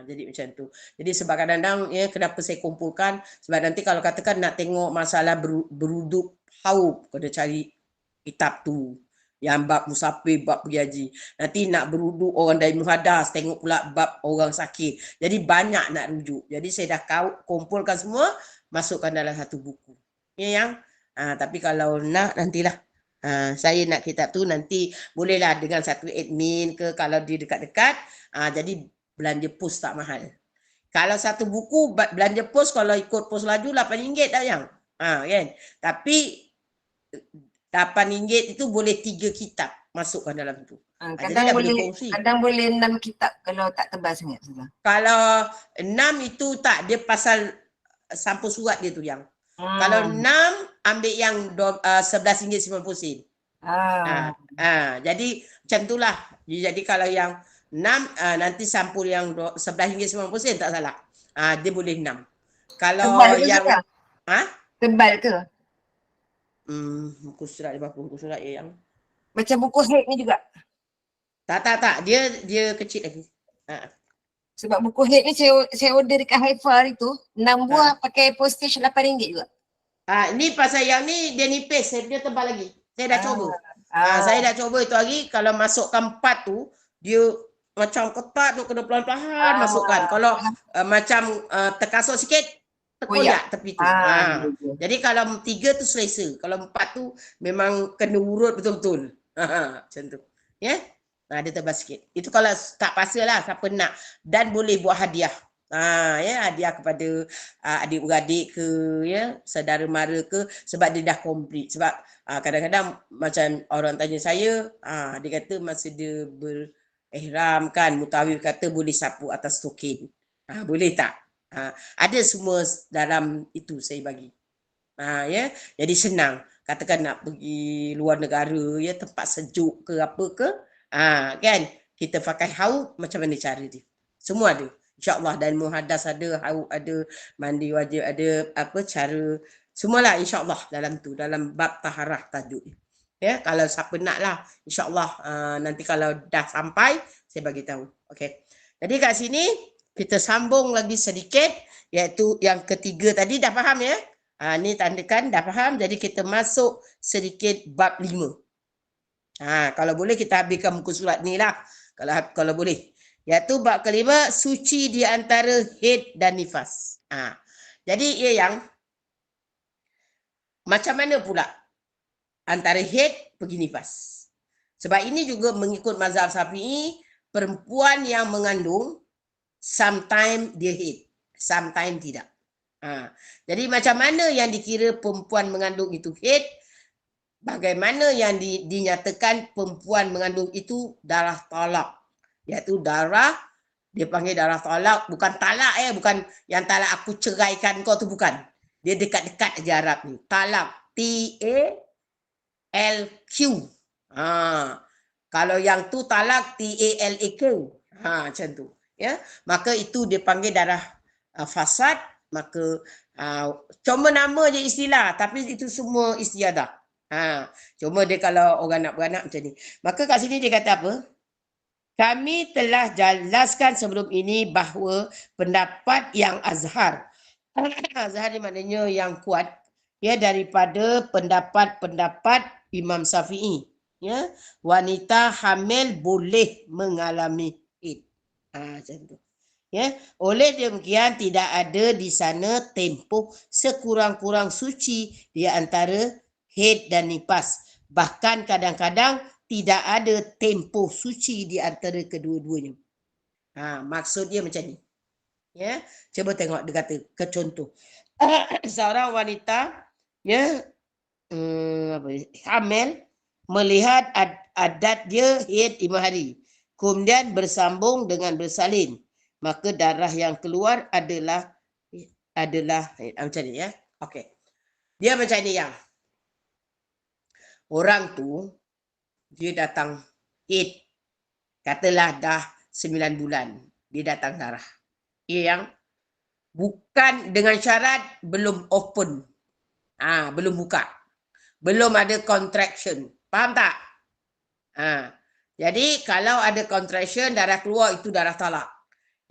Jadi macam tu. Jadi sebab kadang-kadang ya, kenapa saya kumpulkan, sebab nanti kalau katakan nak tengok masalah beruduk haub, kena cari kitab tu. Yang bab musafir, bab pergi haji. Nanti nak beruduk orang dari muhadas, tengok pula bab orang sakit. Jadi banyak nak rujuk. Jadi saya dah kumpulkan semua, masukkan dalam satu buku. Ya yang? Tapi kalau nak, nantilah. Saya nak kitab tu nanti bolehlah dengan satu admin ke, kalau dia dekat-dekat. Jadi belanja pos tak mahal. Kalau satu buku belanja pos, kalau ikut pos laju RM8 dah yang. Kan? Tapi RM8 itu boleh 3 kitab masukkan dalam tu. Kadang boleh 6 kitab kalau tak tebal sangat. Kalau 6 itu tak, dia pasal sampul surat dia tu yang. Kalau 6 ambil yang RM11.90. Jadi macam itulah. Jadi kalau yang 6 nanti sampul yang RM11.90 tak salah. Dia boleh 6. Kalau tebal yang tebal ke? Buku surat dia berapa? Buku surat yang Macam buku head ni juga? Tak. Dia kecil lagi. Sebab buku head ni saya order dekat Haifa itu 6 buah pakai postage RM8 juga. Ni pasal yang ni dia nipis, dia tebal lagi. Saya dah coba. Saya dah coba itu hari, kalau masukkan 4 tu dia macam ketat tu, kena pelan-pelan masukkan. Kalau macam terkasut sikit, terkoyak tepi tu. Ah, Jadi kalau 3 tu selesa, kalau 4 tu memang kena urut betul-betul. Macam tu. Ya. Dia tebal sikit. Itu kalau tak pasalah siapa nak, dan boleh buat hadiah. Ya, hadiah kepada adik-beradik ke, ya, saudara mara ke, sebab dia dah komplit. Sebab kadang-kadang macam orang tanya saya, dia kata masa dia berihram kan, mutawif kata boleh sapu atas token. Boleh tak? Ada semua dalam itu saya bagi. Ya, jadi senang. Katakan nak pergi luar negara, ya, tempat sejuk ke apa ke, kan, kita pakai haud, macam mana cara dia? Semua ada. InsyaAllah, dan muhadas ada, haud ada, mandi wajib ada, apa cara, semualah insyaAllah dalam tu, dalam bab taharah tajuk ni. Ya, kalau siapa nak lah, insyaAllah nanti kalau dah sampai, saya bagi tahu. Okey. Jadi kat sini, kita sambung lagi sedikit, iaitu yang ketiga tadi, dah faham ya? Ni tandakan dah faham, jadi kita masuk sedikit bab 5. Kalau boleh kita habiskan muka surat ni lah, kalau boleh. Iaitu bab kelima, suci di antara haid dan nifas. Jadi yang macam mana pula antara haid pergi nifas? Sebab ini juga mengikut mazhab Syafi'i, perempuan yang mengandung sometimes dia haid, sometimes tidak. Jadi macam mana yang dikira perempuan mengandung itu haid, bagaimana yang dinyatakan perempuan mengandung itu darah talak, iaitu darah, dia panggil darah talak, bukan talak bukan yang talak aku ceraikan kau tu, bukan. Dia dekat-dekat aja Arab ni. Talak, T-A-L-Q. Kalau yang tu talak, T-A-L-A-Q. Macam tu. Ya, maka itu dia panggil darah fasad. Maka cuma nama je istilah, tapi itu semua istiadah. Cuma dia kalau orang nak beranak macam ni. Maka kat sini dia kata apa? Kami telah jelaskan sebelum ini bahawa pendapat yang azhar, azhar ni maknanya yang kuat, ya, daripada pendapat-pendapat Imam Syafi'i, ya, wanita hamil boleh mengalami haid. Macam tu. Ya, oleh demikian tidak ada di sana tempoh sekurang-kurang suci di antara haid dan nifas. Bahkan kadang-kadang tidak ada tempoh suci di antara kedua-duanya. Maksud dia macam ni. Ya, cuba tengok dia kata ke contoh. Seorang wanita, ya, hamil, melihat adat dia haid 5 hari. Kemudian bersambung dengan bersalin. Maka darah yang keluar adalah macam ni, ya. Okey. Dia macam ni yang orang tu dia datang haid, katalah dah 9 bulan dia datang darah. Yang bukan dengan syarat belum open. Belum buka. Belum ada contraction. Faham tak? Jadi kalau ada contraction, darah keluar, itu darah talak.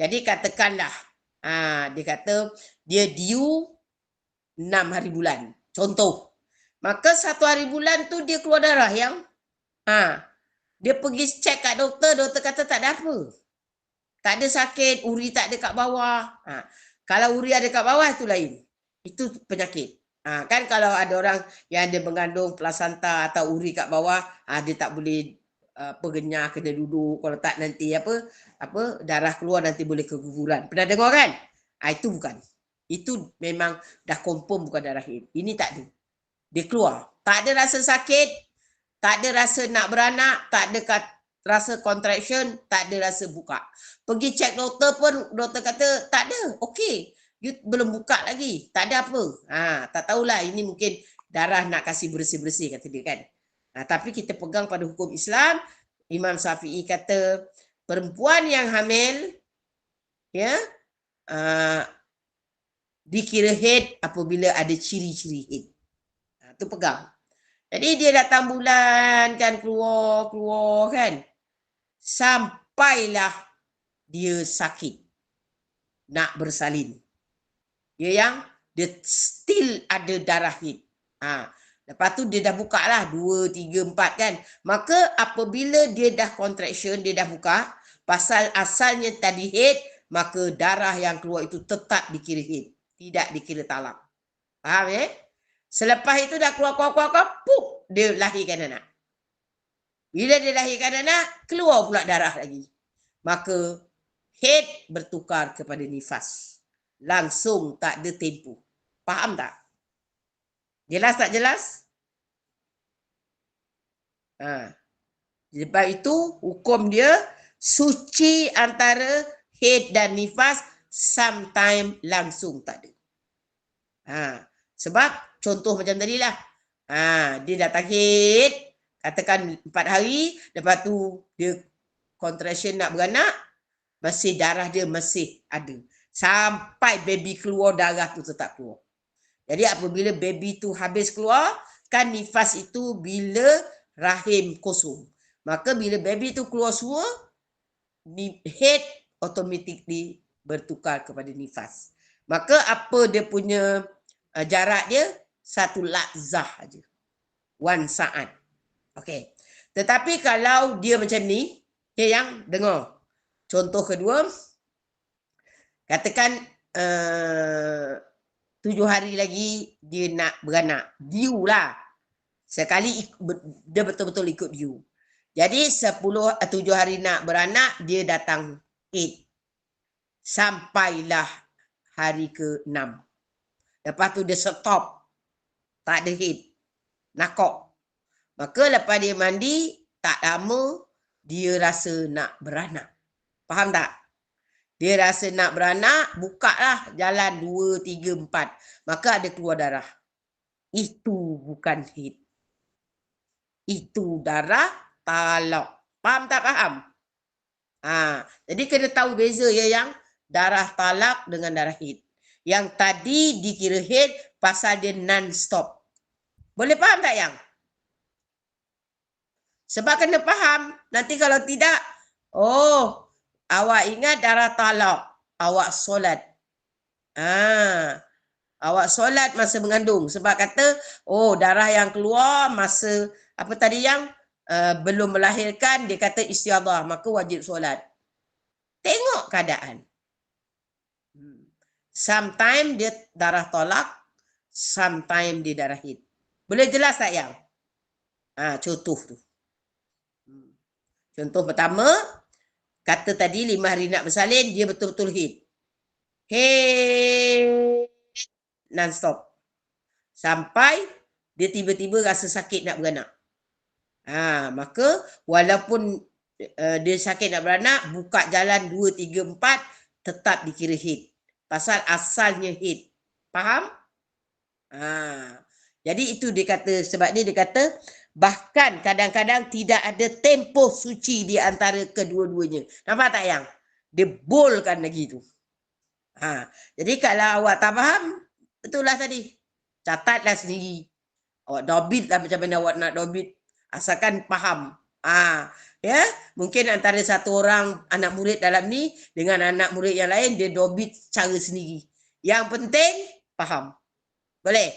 Jadi katakanlah, dia kata dia due 6 hari bulan. Contoh. Maka 1 hari bulan tu dia keluar darah yang, dia pergi cek kat doktor, doktor kata tak ada apa. Tak ada sakit, uri tak ada kat bawah. Kalau uri ada kat bawah itu lain. Itu penyakit. Kan kalau ada orang yang dia mengandung plasenta atau uri kat bawah, dia tak boleh pegenyah, kena duduk, kalau tak nanti darah keluar nanti boleh keguguran. Pernah dengar kan? Itu bukan. Itu memang dah confirm bukan darah haid. Ini tak ada. Dia keluar. Tak ada rasa sakit, tak ada rasa nak beranak, tak ada rasa contraction, tak ada rasa buka. Pergi cek doktor pun, doktor kata tak ada, okey. You belum buka lagi, tak ada apa. Tak tahulah, ini mungkin darah nak kasih bersih-bersih kata dia kan. Tapi kita pegang pada hukum Islam, Imam Syafi'i kata perempuan yang hamil, ya, dikira haid apabila ada ciri-ciri haid. Itu pegang. Jadi dia datang bulan kan, keluar kan, sampailah dia sakit nak bersalin. Dia still ada darah haid. Lepas tu dia dah buka lah 2, 3, 4 kan. Maka apabila dia dah contraction, dia dah buka, pasal asalnya tadi haid, maka darah yang keluar itu tetap dikira haid. tidak dikira talak. Faham ya? Selepas itu dah keluar, puk, dia lahirkan anak. Bila dia lahirkan anak, keluar pula darah lagi. Maka haid bertukar kepada nifas. Langsung tak ada tempoh. Faham tak? Jelas tak jelas? Sebab itu hukum dia suci antara haid dan nifas sometime langsung tak ada. Sebab contoh macam tadi lah. Dia datang haid, katakan 4 hari, lepas tu dia contraction nak beranak, masih darah dia masih ada. Sampai baby keluar, darah tu tetap keluar. Jadi apabila baby tu habis keluar, kan nifas itu bila rahim kosong. Maka bila baby tu keluar semua, haid automatically bertukar kepada nifas. Maka apa dia punya jarak dia? 1 lahzah aja. 1 saat. Okey. Tetapi kalau dia macam ni, okay, yang dengar. Contoh kedua, katakan 7 hari lagi dia nak beranak. Due lah. Sekali dia betul-betul ikut due. Jadi 7 hari nak beranak, dia datang 8. Sampailah hari ke-6. Lepas tu dia stop. Tak ada haid. Nakok. Maka lepas dia mandi, tak lama dia rasa nak beranak. Faham tak? Dia rasa nak beranak, buka lah jalan 2, 3, 4. Maka ada keluar darah. Itu bukan haid. Itu darah talak. Faham tak faham? Jadi kena tahu beza ya yang darah talak dengan darah haid. Yang tadi dikira haid pasal dia non-stop. Boleh faham tak yang? Sebab kena faham. Nanti kalau tidak, awak ingat darah talak, awak solat. Awak solat masa mengandung. Sebab kata, darah yang keluar masa apa tadi yang belum melahirkan, dia kata istiadah, maka wajib solat. Tengok keadaan. Sometimes dia darah tolak, sometimes dia darah haid. Boleh jelas tak yang? Contoh tu. Contoh pertama, kata tadi 5 hari nak bersalin, dia betul-betul haid. Haid non-stop. Sampai dia tiba-tiba rasa sakit nak beranak. Maka walaupun dia sakit nak beranak, buka jalan 2, 3, 4, tetap dikira haid. Pasal asalnya haid. Faham? Jadi itu dia kata, sebab dia kata, bahkan kadang-kadang tidak ada tempoh suci di antara kedua-duanya. Nampak tak yang? Dia bolkan lagi tu. Jadi kalau awak tak faham, betul lah tadi. Catatlah sendiri. Awak dobit lah macam mana awak nak dobit. Asalkan faham. Ya, mungkin antara satu orang anak murid dalam ni dengan anak murid yang lain, dia dobit cara sendiri. Yang penting, faham. Boleh?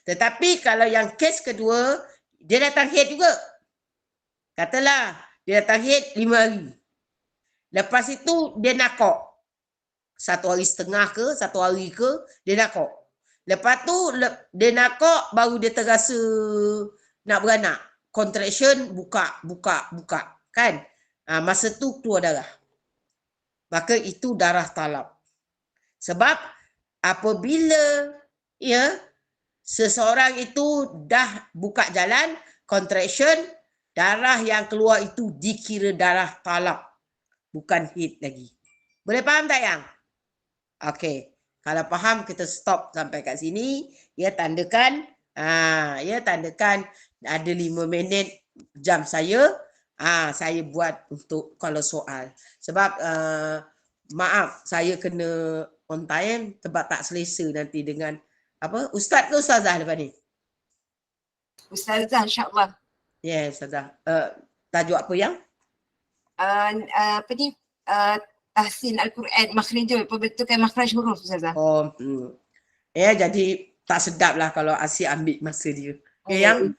Tetapi kalau yang kes kedua, dia datang haid juga. Katalah, dia datang haid 5 hari. Lepas itu, dia nakok. 1 hari setengah ke, 1 hari ke, dia nakok. Lepas tu, dia nakok, baru dia terasa nak beranak. Contraction, buka. Kan? Masa tu keluar darah. Maka itu darah talak. Sebab apabila seseorang itu dah buka jalan, contraction, darah yang keluar itu dikira darah talak. Bukan haid lagi. Boleh faham tak yang? Okey. Kalau faham, kita stop sampai kat sini. Ya, tandakan. Tandakan ada 5 minit jam saya. Saya buat untuk kalau soal. Sebab maaf, saya kena on time sebab tak selesa nanti dengan apa? Ustaz ke ustazah lepas ni? Ustazah insya-Allah. Ya, ustazah. Tajuk apa yang? Tahsin Al-Quran, makhrijul, pembentukan makhraj huruf ustazah. Ya, jadi tak sedap lah kalau Asyik ambil masa dia. Yang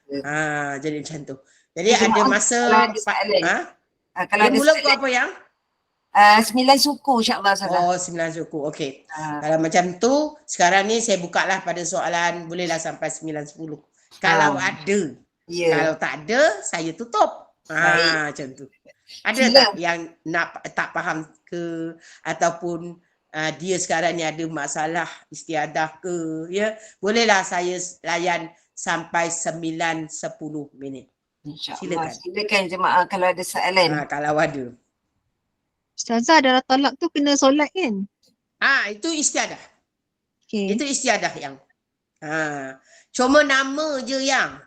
jadi macam tu. Jadi ada masa kalau ada soalan. Kalau dia ada mula soalan. ke apa yang? 9 suku insyaAllah Ustazah. Oh, 9 suku. Okey. Ah, Kalau macam tu, sekarang ni saya buka lah pada soalan, bolehlah sampai 9-10. Kalau ada. ya. Kalau tak ada, saya tutup. Baik. Macam tu. Ada Sila. tak yang tak faham ke, ataupun dia sekarang ni ada masalah istiadah ke, ya? Bolehlah saya layan sampai 9-10 minit. InsyaAllah. Silakan. Silakan jemaah kalau ada soalan. Kalau ada. Ustazah, dalam talak tu kena solat kan? Itu istiadah. Okay. Itu istiadah yang. Cuma nama je yang.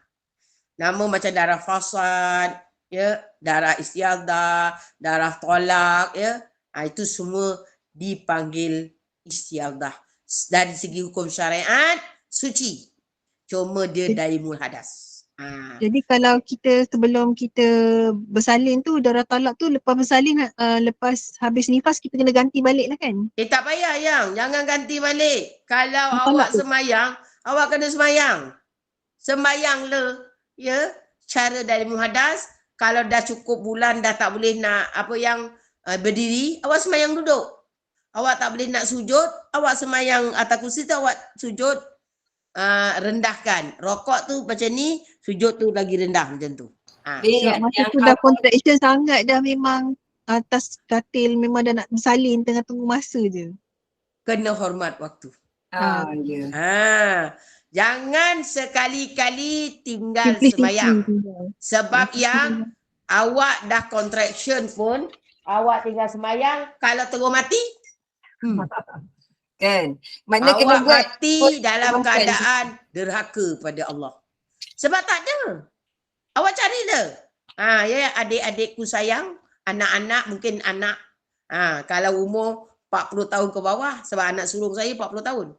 Nama macam darah fasad, ya, darah istiadah, darah tolak, ya. Itu semua dipanggil istiadah. Dari segi hukum syariat, suci. Cuma dia dari hadas. Jadi kalau kita sebelum kita bersalin tu, darah talak tu lepas bersalin, lepas habis nifas kita kena ganti balik lah kan? Tak payah yang. Jangan ganti balik. Kalau Apa awak nak tu? semayang, awak kena semayang. Semayang le. Ya. Cara dari muhadas. Kalau dah cukup bulan, dah tak boleh nak berdiri, awak semayang duduk. Awak tak boleh nak sujud, awak semayang atas kursi tu, awak sujud rendahkan. Rokok tu macam ni, sujud tu lagi rendah macam tu. Masa tu dah contraction sangat, dah memang atas katil memang dah nak bersalin, tengah tunggu masa je. Kena hormat waktu. Ya. Jangan sekali-kali tinggal semayang. Sebab yang awak dah contraction pun, awak tinggal semayang, kalau terus mati, Kan. Mana kena awak buat mati dalam keadaan derhaka pada Allah. Sebab tak ada. Awak cari dia. Ya, adik-adikku sayang, anak-anak, mungkin anak, kalau umur 40 tahun ke bawah, sebab anak sulung saya 40 tahun.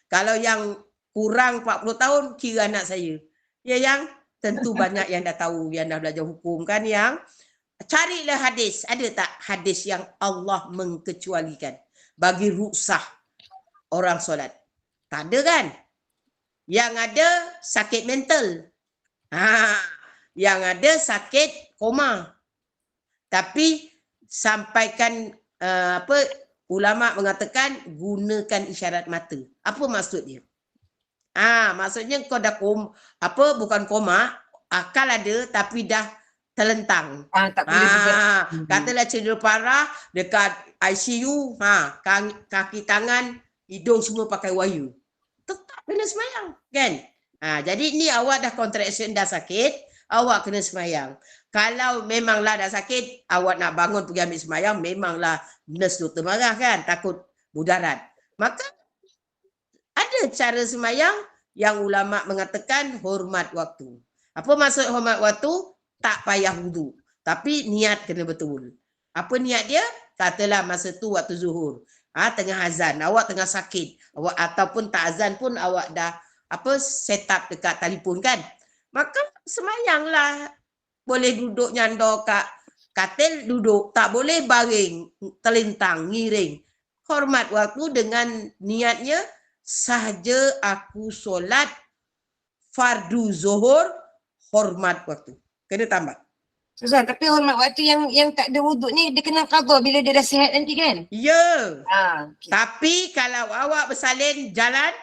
Kalau yang kurang 40 tahun, kira anak saya. Ya, yang tentu banyak yang dah tahu, yang dah belajar hukum kan, yang carilah hadis. Ada tak hadis yang Allah mengkecualikan bagi ruksah orang solat? Tak ada kan? Yang ada sakit mental. Yang ada sakit koma. Tapi sampaikan ulama mengatakan gunakan isyarat mata. Apa maksud dia? Maksudnya kau dah bukan koma, akal ada tapi dah terlentang. tak boleh juga. Katalah cedera parah dekat ICU, kaki tangan, hidung semua pakai wire. Tetap kena semayang, kan? Jadi ni awak dah contraction, dah sakit, awak kena semayang. Kalau memanglah dah sakit, awak nak bangun pergi ambil semayang, memanglah nurse doktor marah kan, takut mudarat. Maka ada cara semayang yang ulama mengatakan hormat waktu. Apa maksud hormat waktu? Tak payah wudu. Tapi niat kena betul. Apa niat dia? Katalah masa tu waktu zuhur. Tengah azan, awak tengah sakit. Awak ataupun tak azan pun awak dah set up dekat telefon kan. Maka semayanglah. Boleh duduk nyandor kat katil, duduk. Tak boleh baring, terlentang, ngiring. Hormat waktu dengan niatnya, sahaja aku solat fardu zuhur, hormat waktu. Kena tambah. Susah, tapi hormat waktu yang tak ada wuduk ni, dia kena qada bila dia dah sihat nanti kan? Ya. Okay. Tapi kalau awak bersalin jalan,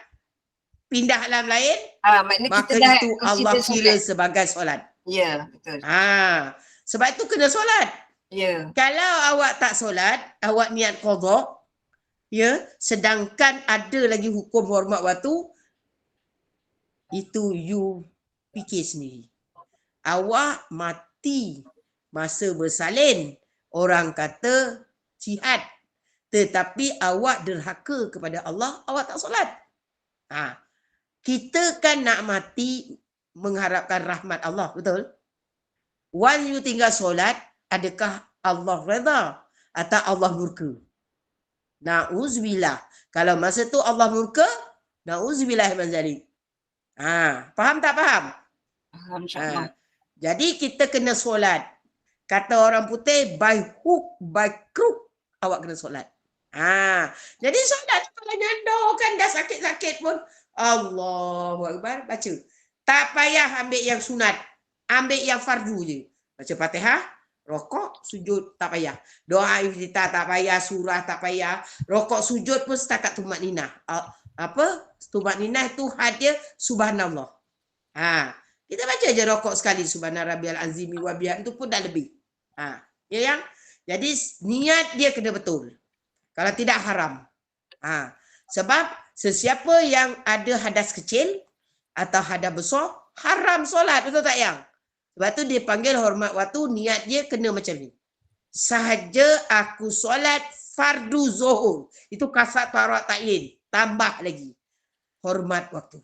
pindah alam lain, maknanya maka kita dah itu Allah kira sebagai solat. Ya, betul. Sebab itu kena solat. Ya. Kalau awak tak solat, awak niat qada, ya, sedangkan ada lagi hukum hormat waktu, itu you fikir sendiri. Awak mati masa bersalin, orang kata jihad. Tetapi awak derhaka kepada Allah, awak tak solat. Kita kan nak mati mengharapkan rahmat Allah, betul? Once you tinggal solat, adakah Allah redha atau Allah murka? Na'uzubillah. Kalau masa tu Allah murka, na'uzubillah min zalik. Faham tak faham? Faham, insyaAllah. Jadi kita kena solat. Kata orang putih, by hook, by crook, awak kena solat. Jadi solat kalau nyandor kan dah sakit-sakit pun, Allahu Akbar, baca. Tak payah ambil yang sunat. Ambil yang fardu je. Baca Fatihah, Rokok, sujud tak payah. Doa iftitah tak payah, surah tak payah. Rokok, sujud pun setakat tumakninah. Apa? Tumakninah itu hadir subhanallah. Kita baca je rokok sekali subhana rabbiyal azimi wa bihamdihi, itu pun dah lebih. Ya yang? Jadi niat dia kena betul. Kalau tidak haram. Sebab sesiapa yang ada hadas kecil atau hadas besar, haram solat, betul tak yang? Sebab tu dia panggil hormat waktu, niat dia kena macam ni. Sahaja aku solat fardu zuhur. Itu kasat tarak ta'yin. Tambah lagi. Hormat waktu.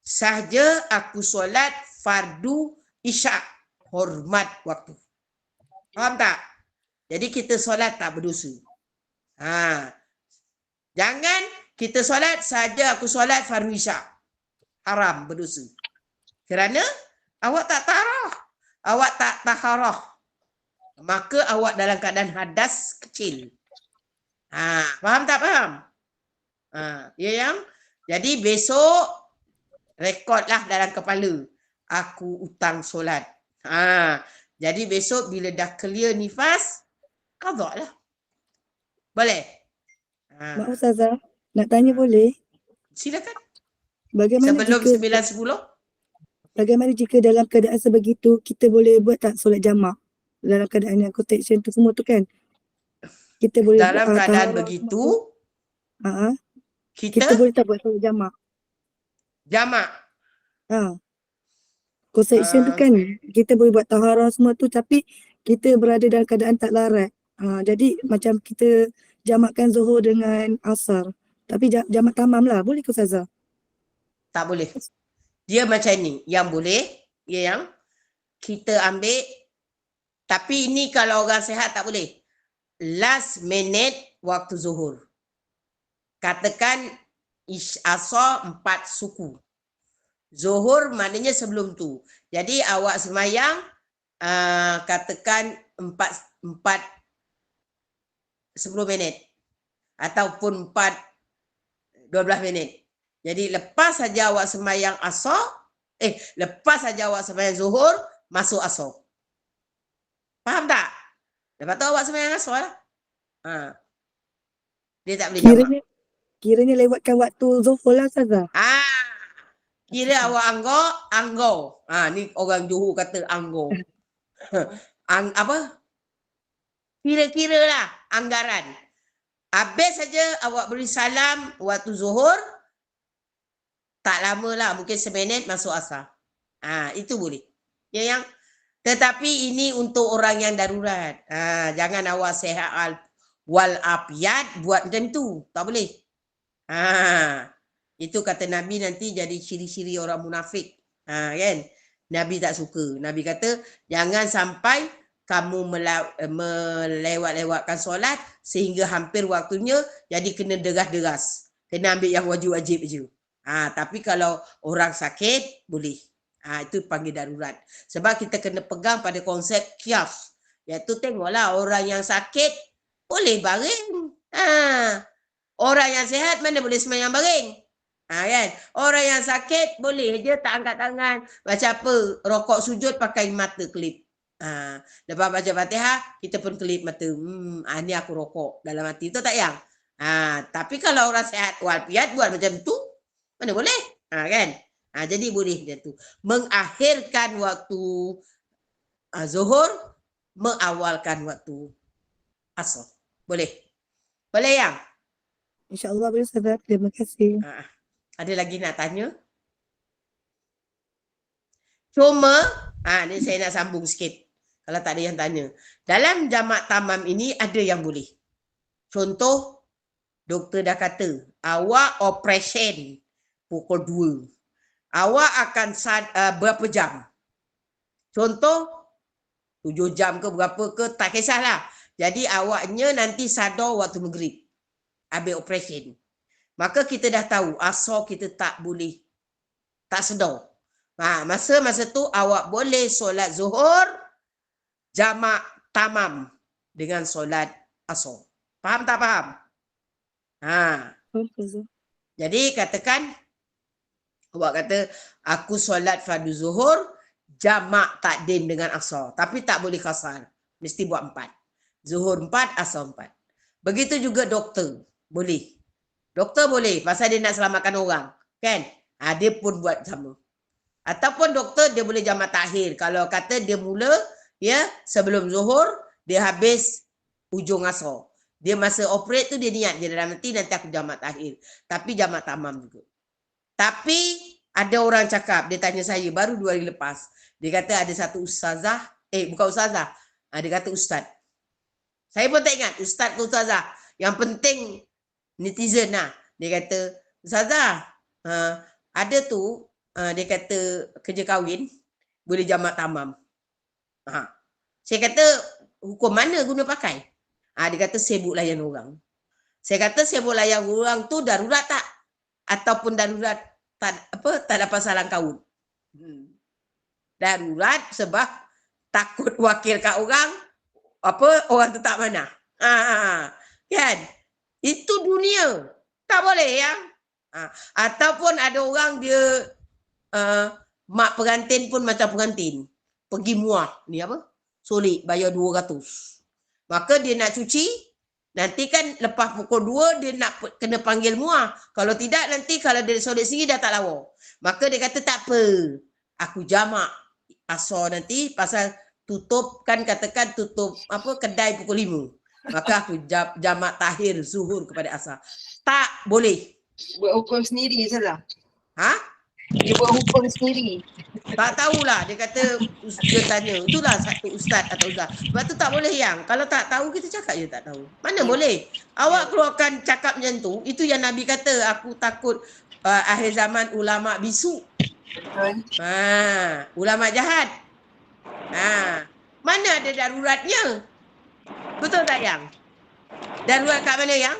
Sahaja aku solat fardu isyak. Hormat waktu. Faham tak? Jadi kita solat tak berdosa. Jangan kita solat sahaja aku solat fardu isyak. Haram, berdosa. Kerana awak tak taharah. Awak tak taharah. Maka awak dalam keadaan hadas kecil. Faham tak faham? Ya yang? Jadi besok rekodlah dalam kepala. Aku utang solat. Jadi besok bila dah clear nifas, qada lah. Boleh? Mak Ustazah, nak tanya boleh? Silakan. Bagaimana Sebelum jika 9.10? bagaimana jika dalam keadaan sebegitu kita boleh buat tak solat jamak? Dalam keadaan yang quotation tu semua tu kan? Kita boleh Dalam buat keadaan taharah begitu, semua tu? kita Kita boleh tak buat solat jamak? jamak. Quotation tu kan kita boleh buat taharah semua tu tapi kita berada dalam keadaan tak larat. Jadi macam kita jamakkan zuhur dengan asar. Tapi jamak tamam lah. Boleh ke Ustazah? Tak boleh. Dia macam ni. Yang boleh, ya yang kita ambil. Tapi ini kalau orang sihat tak boleh. Last minute waktu zuhur. Katakan asar 4 suku. Zuhur maknanya sebelum tu. Jadi awak semayang katakan 10 minit. Ataupun 12 minit. Jadi lepas saja awak semayang asar, lepas saja awak semayang zuhur, masuk asar. Faham tak? Lepas tu awak semayang asar lah. Dia tak boleh jamak. Kiranya lewatkan waktu zuhur lah Ustazah. Kira awak anggo. Ni orang Johor kata anggo. Apa? Kira-kira lah anggaran. Habis saja awak beri salam waktu zuhur, tak lama lah, mungkin seminit masuk asar. Itu boleh. Ya yang, tetapi ini untuk orang yang darurat. Jangan awak sihat wal afiat buat macam tu. Tak boleh. Itu kata Nabi nanti jadi ciri-ciri orang munafik. Kan? Nabi tak suka. Nabi kata jangan sampai kamu melewat-lewatkan solat sehingga hampir waktunya jadi kena deras-deras. Kena ambil yang wajib-wajib je. Tapi kalau orang sakit boleh. Itu panggil darurat. Sebab kita kena pegang pada konsep qiyas. Iaitu tengoklah orang yang sakit boleh baring. Orang yang sihat mana boleh sembahyang baring. Kan? Orang yang sakit boleh je tak angkat tangan. Macam apa? Rokok sujud pakai mata kelip. Lepas baca Fatihah, kita pun kelip mata. Ni aku rokok dalam hati tu tak yang. Tapi kalau orang sihat walafiat buat macam tu, mana boleh? Kan? Jadi boleh macam tu. Mengakhirkan waktu zuhur, mengawalkan waktu asar. Boleh? Boleh yang? InsyaAllah boleh Ustazah. Terima kasih. Ada lagi nak tanya? Cuma, ni saya nak sambung sikit. Kalau tak ada yang tanya. Dalam jamak tamam ini ada yang boleh. Contoh, doktor dah kata, awak operation pukul 2. Awak akan berapa jam? Contoh, 7 jam ke berapa ke, tak kisahlah. Jadi awaknya nanti sadar waktu maghrib. Habis operation. Maka kita dah tahu asar kita tak boleh, tak sedar. Masa tu awak boleh solat zuhur jamak tamam dengan solat asar. Faham tak faham? Jadi katakan awak kata aku solat fardu zuhur jamak takdim dengan asar, tapi tak boleh qasar. mesti buat 4. Zuhur 4, asar 4. Begitu juga doktor, boleh. Doktor boleh, pasal dia nak selamatkan orang, kan? Dia pun buat sama. Ataupun doktor dia boleh jamak takhir. Kalau kata dia mula ya sebelum zuhur, dia habis ujung asar. Dia masa operate tu dia niat dia dalam nanti aku jamak takhir. Tapi jamak tamam juga. Tapi ada orang cakap, dia tanya saya baru 2 hari lepas. Dia kata ada satu ustazah, bukan ustazah. Dia kata ustaz. Saya pun tak ingat ustaz ke ustazah. Yang penting netizen lah. Dia kata, ustazah, ada tu, dia kata kerja kahwin boleh jamak tamam. Saya kata, hukum mana guna pakai? Dia kata sibuk layan orang. Saya kata sibuk layan orang tu darurat tak? Ataupun darurat tak dapat salang kawin. Darurat sebab takut wakil kat orang, orang tu tak mana. Kan? Itu dunia. Tak boleh ya. Ataupun ada orang dia mak pengantin pun macam pengantin. Pergi muah. Ni apa? Solik bayar 200. Maka dia nak cuci, nanti kan lepas pukul 2 dia nak kena panggil muah. Kalau tidak nanti kalau dia solik sendiri dah tak lawa. Maka dia kata tak apa. Aku jamak asar nanti pasal tutup kan katakan tutup kedai pukul 5. Maka aku jamak takhir zuhur kepada asar. Tak boleh. Buat hukum sendiri salah. Dia buat hukum sendiri. Tak tahulah. Dia kata, dia tanya. Itulah satu ustaz atau ustaz. Sebab tu tak boleh yang. Kalau tak tahu, kita cakap je tak tahu. Mana boleh? Awak keluarkan cakap macam tu. Itu yang Nabi kata. Aku takut akhir zaman ulama' bisu. Betul. Ulama' jahat. Mana ada daruratnya? Betul tak yang? Darurat kat mana yang?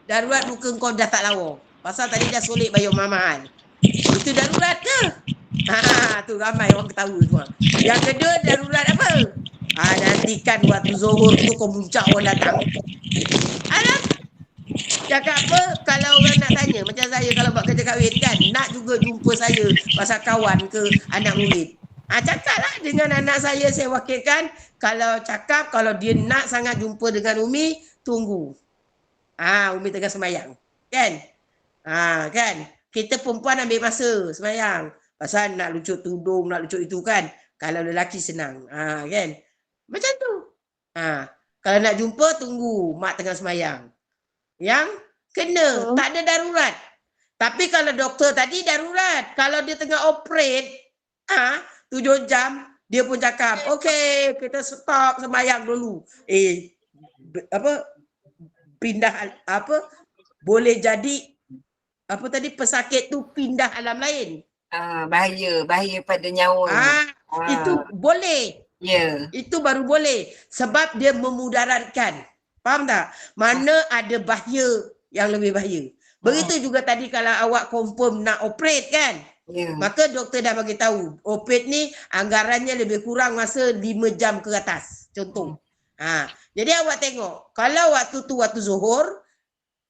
Darurat muka kau dah tak lawa. Pasal tadi dah solik bayar mahal. Itu darurat ke? Tu ramai orang ketawa semua. Yang kedua darurat apa? Nantikan waktu zuhur tu kau muncak orang datang. Alah. Cakap apa? Kalau orang nak tanya, macam saya kalau buat kerja kahwin kan, nak juga jumpa saya pasal kawan ke anak murid. Cakaplah dengan anak saya wakilkan. Kalau cakap, kalau dia nak sangat jumpa dengan Umi, tunggu. Umi tengah semayang. Kan? Kan? Kita perempuan ambil masa semayang. Pasal nak lucut tudung, nak lucut itu kan. Kalau lelaki senang. Kan? Macam tu. Kalau nak jumpa, tunggu. Mak tengah semayang. Yang kena. Tak ada darurat. Tapi kalau doktor tadi darurat. Kalau dia tengah operate, 7 jam, dia pun cakap, okey, kita stop semayang dulu. Pindah, boleh jadi pesakit tu pindah alam lain. Bahaya pada nyawa. Itu boleh. Ya. Itu baru boleh. Sebab dia memudaratkan. Faham tak? Mana ada bahaya yang lebih bahaya. Begitu juga tadi kalau awak confirm nak operate kan. Maka doktor dah bagi tahu. Operate ni anggarannya lebih kurang masa 5 jam ke atas. Contoh. Jadi awak tengok. Kalau waktu tu waktu zuhur,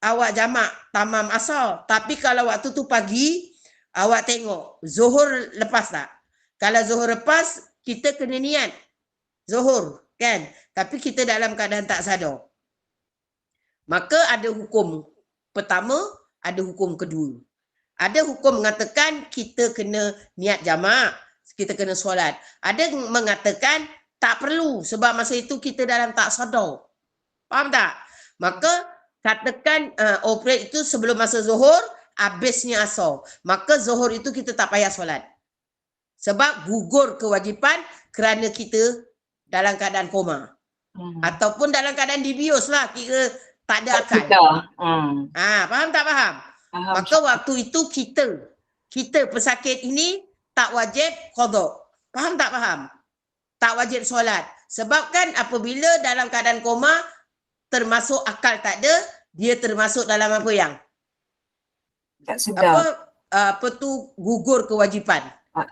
awak jamak tamam asar. Tapi kalau waktu tu pagi, awak tengok zuhur lepas tak? Kalau zuhur lepas, kita kena niat zuhur kan? Tapi kita dalam keadaan tak sadar. Maka ada hukum pertama, ada hukum kedua. Ada hukum mengatakan kita kena niat jamak, kita kena solat. Ada mengatakan tak perlu sebab masa itu kita dalam tak sadar. Faham tak? Maka katakan operate itu sebelum masa zuhur, habisnya asar. Maka zuhur itu kita tak payah solat. Sebab gugur kewajipan kerana kita dalam keadaan koma. Ataupun dalam keadaan dibius lah, kira tak ada akal. Faham tak faham? Maka waktu itu kita pesakit ini tak wajib qada. Faham tak faham? Tak wajib solat. Sebab kan apabila dalam keadaan koma, termasuk akal tak ada, dia termasuk dalam apa yang? Tak sedar. Apa tu gugur kewajipan.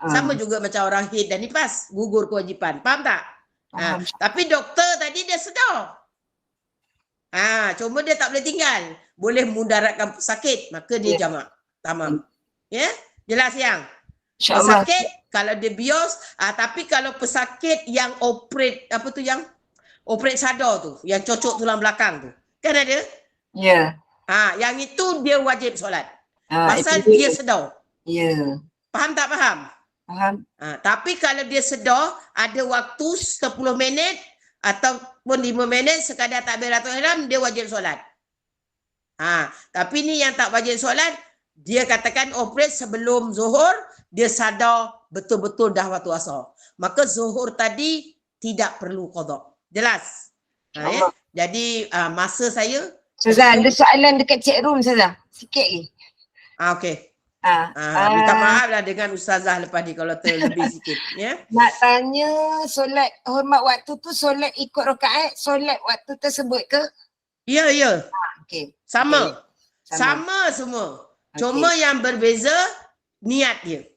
Sama juga macam orang haid dan nifas, gugur kewajipan. Faham tak? Tapi doktor tadi dia sedar. Cuma dia tak boleh tinggal. Boleh mudaratkan pesakit, maka dia jamak. Tamam. Ya? Jelas yang? Pesakit kalau dia bios, tapi kalau pesakit yang operate apa tu yang operate sadar tu, yang cocok tulang belakang tu. Kan ada? Ya. Yang itu dia wajib solat. Ah, Pasal itu dia sedar. Ya. Faham tak faham? Faham. Tapi kalau dia sedar, ada waktu 10 minit ataupun 5 minit sekadar takbiratul ihram, dia wajib solat. Tapi ni yang tak wajib solat, dia katakan operate sebelum zuhur, dia sadar betul-betul dah waktu asar. Maka zuhur tadi tidak perlu qada. Jelas? Ya? Jadi masa saya Ustazah, ada soalan dekat chat room Ustazah. Sikit lagi. okey. Minta maaf lah dengan ustazah lepas ni kalau terlebih sikit, ya. Nak tanya solat hormat waktu tu solat ikut rakaat, solat waktu tersebut ke? Ya, ya. Okey. Sama. Okey. Sama semua. Okey. Cuma yang berbeza niat dia.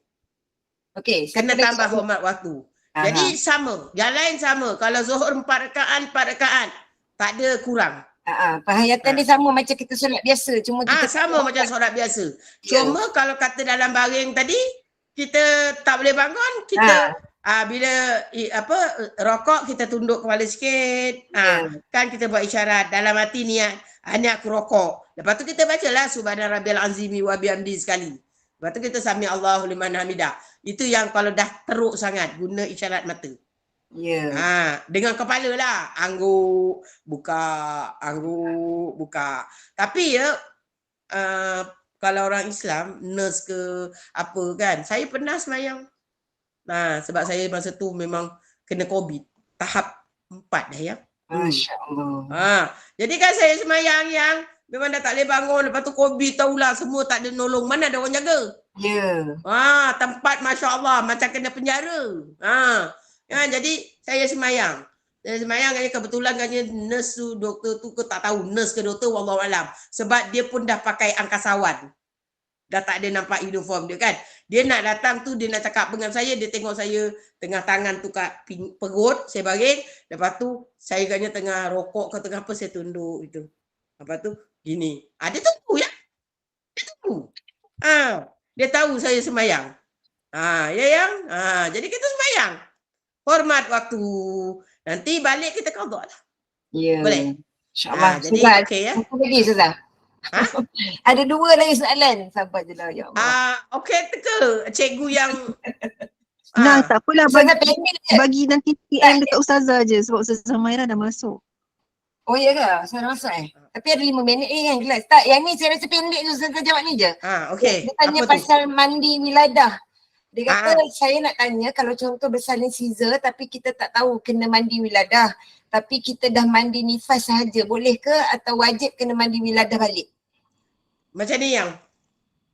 Okey, Kena satu lagi tambah soalan. hormat waktu. Aha. Jadi sama. Yang lain sama. Kalau zuhur 4 rakaat. Tak ada kurang. Penghayatan dia sama macam kita solat biasa. Cuma kita Sama macam solat biasa. Ya. Cuma kalau kata dalam baring tadi, kita tak boleh bangun, kita bila rokok kita tunduk kepala sikit. Kan kita buat isyarat dalam hati niat, ni aku rokok. Lepas tu kita bacalah subhana rabbiyal azimi wa bihamdi sekali. Lepas tu kita sami Allahu liman hamidah. Itu yang kalau dah teruk sangat guna isyarat mata. Ya. Dengan kepala lah. Angguk, buka. Tapi ya, kalau orang Islam, nurse ke apa kan, saya pernah semayang. Sebab saya masa tu memang kena COVID. Tahap 4 dah ya. Masya Allah. Jadi kan saya semayang yang memang dah tak boleh bangun. Lepas tu COVID tahulah semua tak ada nolong. Mana ada orang jaga? Ya. Tempat Masya Allah macam kena penjara. Jadi saya semayang. Kebetulan kan nurse tu, doktor tu ke tak tahu. Nurse ke doktor, wallahualam. Sebab dia pun dah pakai angkasawan. Dah tak ada nampak uniform dia kan. Dia nak datang tu, dia nak cakap dengan saya. Dia tengok saya tengah tangan tu kat perut, saya baring. Lepas tu saya katanya tengah rokok ke tengah apa, saya tunduk gitu. Lepas tu gini. Dia tunggu ya. Dia tunggu. Dia tahu saya semayang. Ya yang. Jadi kita semayang. Hormat waktu. Nanti balik kita qada lah. Ya. Boleh? InsyaAllah. Jadi Ustazah, okey ya. satu lagi Ustazah. Ada 2 lagi soalan. Sabar je lah. Ya Allah. Okey teka cikgu yang Nah, tak apalah Ustazah pendek je. bagi nanti PM dekat ustazah je sebab ustazah Maira dah masuk. Oh ya ke? Saya masuk Tapi ada 5 minit kan kelas. Tak, yang ni saya rasa pendek je Ustazah jawab ni je. okey. Dia tanya Apa tu? pasal mandi wiladah. Dia kata saya nak tanya kalau contoh bersalin Caesar tapi kita tak tahu kena mandi wiladah. Tapi kita dah mandi nifas sahaja. Boleh ke atau wajib kena mandi wiladah balik? Macam ni yang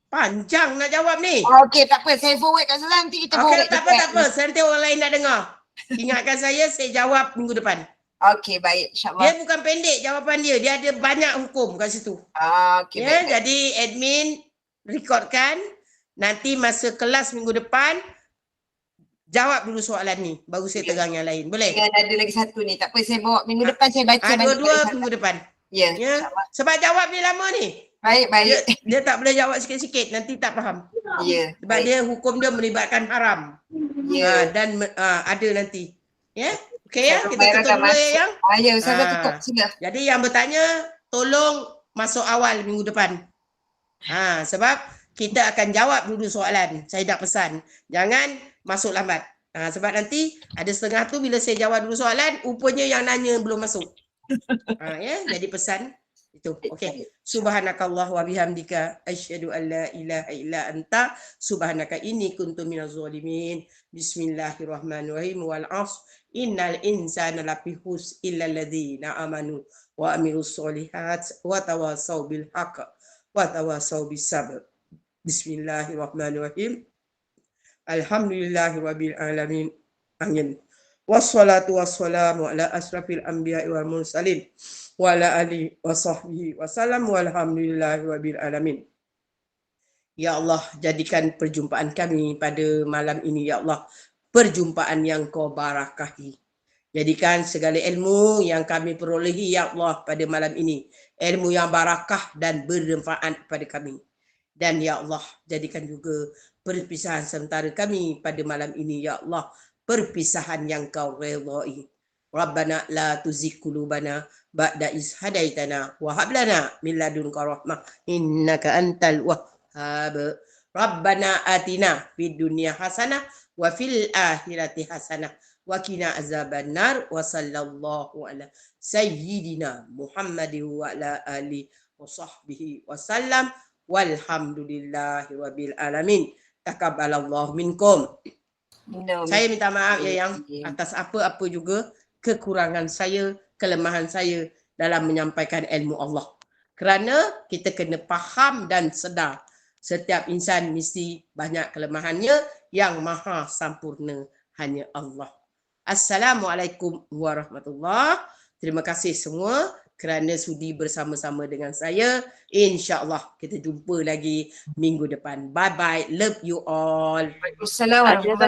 panjang nak jawab ni. Okey, tak apa. Saya forward kat Ustazah nanti kita Okey, forward. tak apa. Nanti orang lain nak dengar. Ingatkan saya jawab minggu depan. Okey, baik. InsyaAllah. Dia bukan pendek jawapan dia. Dia ada banyak hukum kat situ. Okey, Ya, baik. jadi admin rekodkan. Nanti masa kelas minggu depan, jawab dulu soalan ni. Baru saya terang yang lain. Boleh? Dan ada lagi satu ni. Tak apa, saya bawa minggu depan saya baca balik. Dua-dua minggu depan. Ya. Ya. InsyaAllah. Sebab jawab ni lama ni. Baik, baik. Dia tak boleh jawab sikit-sikit. Nanti tak faham. Ya. Sebab dia hukum dia melibatkan haram. Ya. Dan ada nanti. Ya? Okey ya? Kita Maira tutup dah dulu masuk. ya yang. Ya, Ustazah tutup. Sila. Jadi yang bertanya, tolong masuk awal minggu depan. Sebab kita akan jawab dulu soalan. Saya dah pesan. Jangan masuk lambat. Sebab nanti ada setengah tu bila saya jawab dulu soalan, rupanya yang nanya belum masuk. Ya, jadi pesan itu. Okey. Subhanakallah wa bihamdika asyhadu an la ilaha illa anta subhanaka inni kuntu minaz zalimin. Bismillahirrahmanirrahim. Wal 'asr innal insana lafi khusr illa alladzina amanu wa amilus solihat wa tawassaw bil haqq wa tawassaw bis sabr. Bismillahirrahmanirrahim. Alhamdulillahirabbil alamin. Amin. Wassalatu wassalamu ala asrafil anbiya'i wal mursalin wa ala alihi wa sahbihi wasallam walhamdulillahirabbil alamin. Ya Allah, jadikan perjumpaan kami pada malam ini ya Allah perjumpaan yang kau barakahi. Jadikan segala ilmu yang kami perolehi ya Allah pada malam ini ilmu yang barakah dan bermanfaat pada kami. Dan ya Allah, jadikan juga perpisahan sementara kami pada malam ini ya Allah perpisahan yang kau redai. Rabbana la tuzigh qulubana ba'da iz hadaitana wa hab lana min ladunka rahmah innaka antal wahhab. Rabbana atina fid dunya hasanah wa fil akhirati hasanah wa qina azabannar wa sallallahu ala sayyidina Muhammadin wa ala alihi wa sahbihi wa sallam walhamdulillahi rabbil alamin. Takabbalallahu minkum. Saya minta maaf ya yang atas apa-apa juga kekurangan saya, kelemahan saya dalam menyampaikan ilmu Allah. Kerana kita kena faham dan sedar setiap insan mesti banyak kelemahannya, yang maha sempurna hanya Allah. Assalamualaikum warahmatullahi. Terima kasih semua kerana sudi bersama-sama dengan saya. InsyaAllah kita jumpa lagi minggu depan. Bye-bye. Love you all. Waalaikumsalam warahmatullahi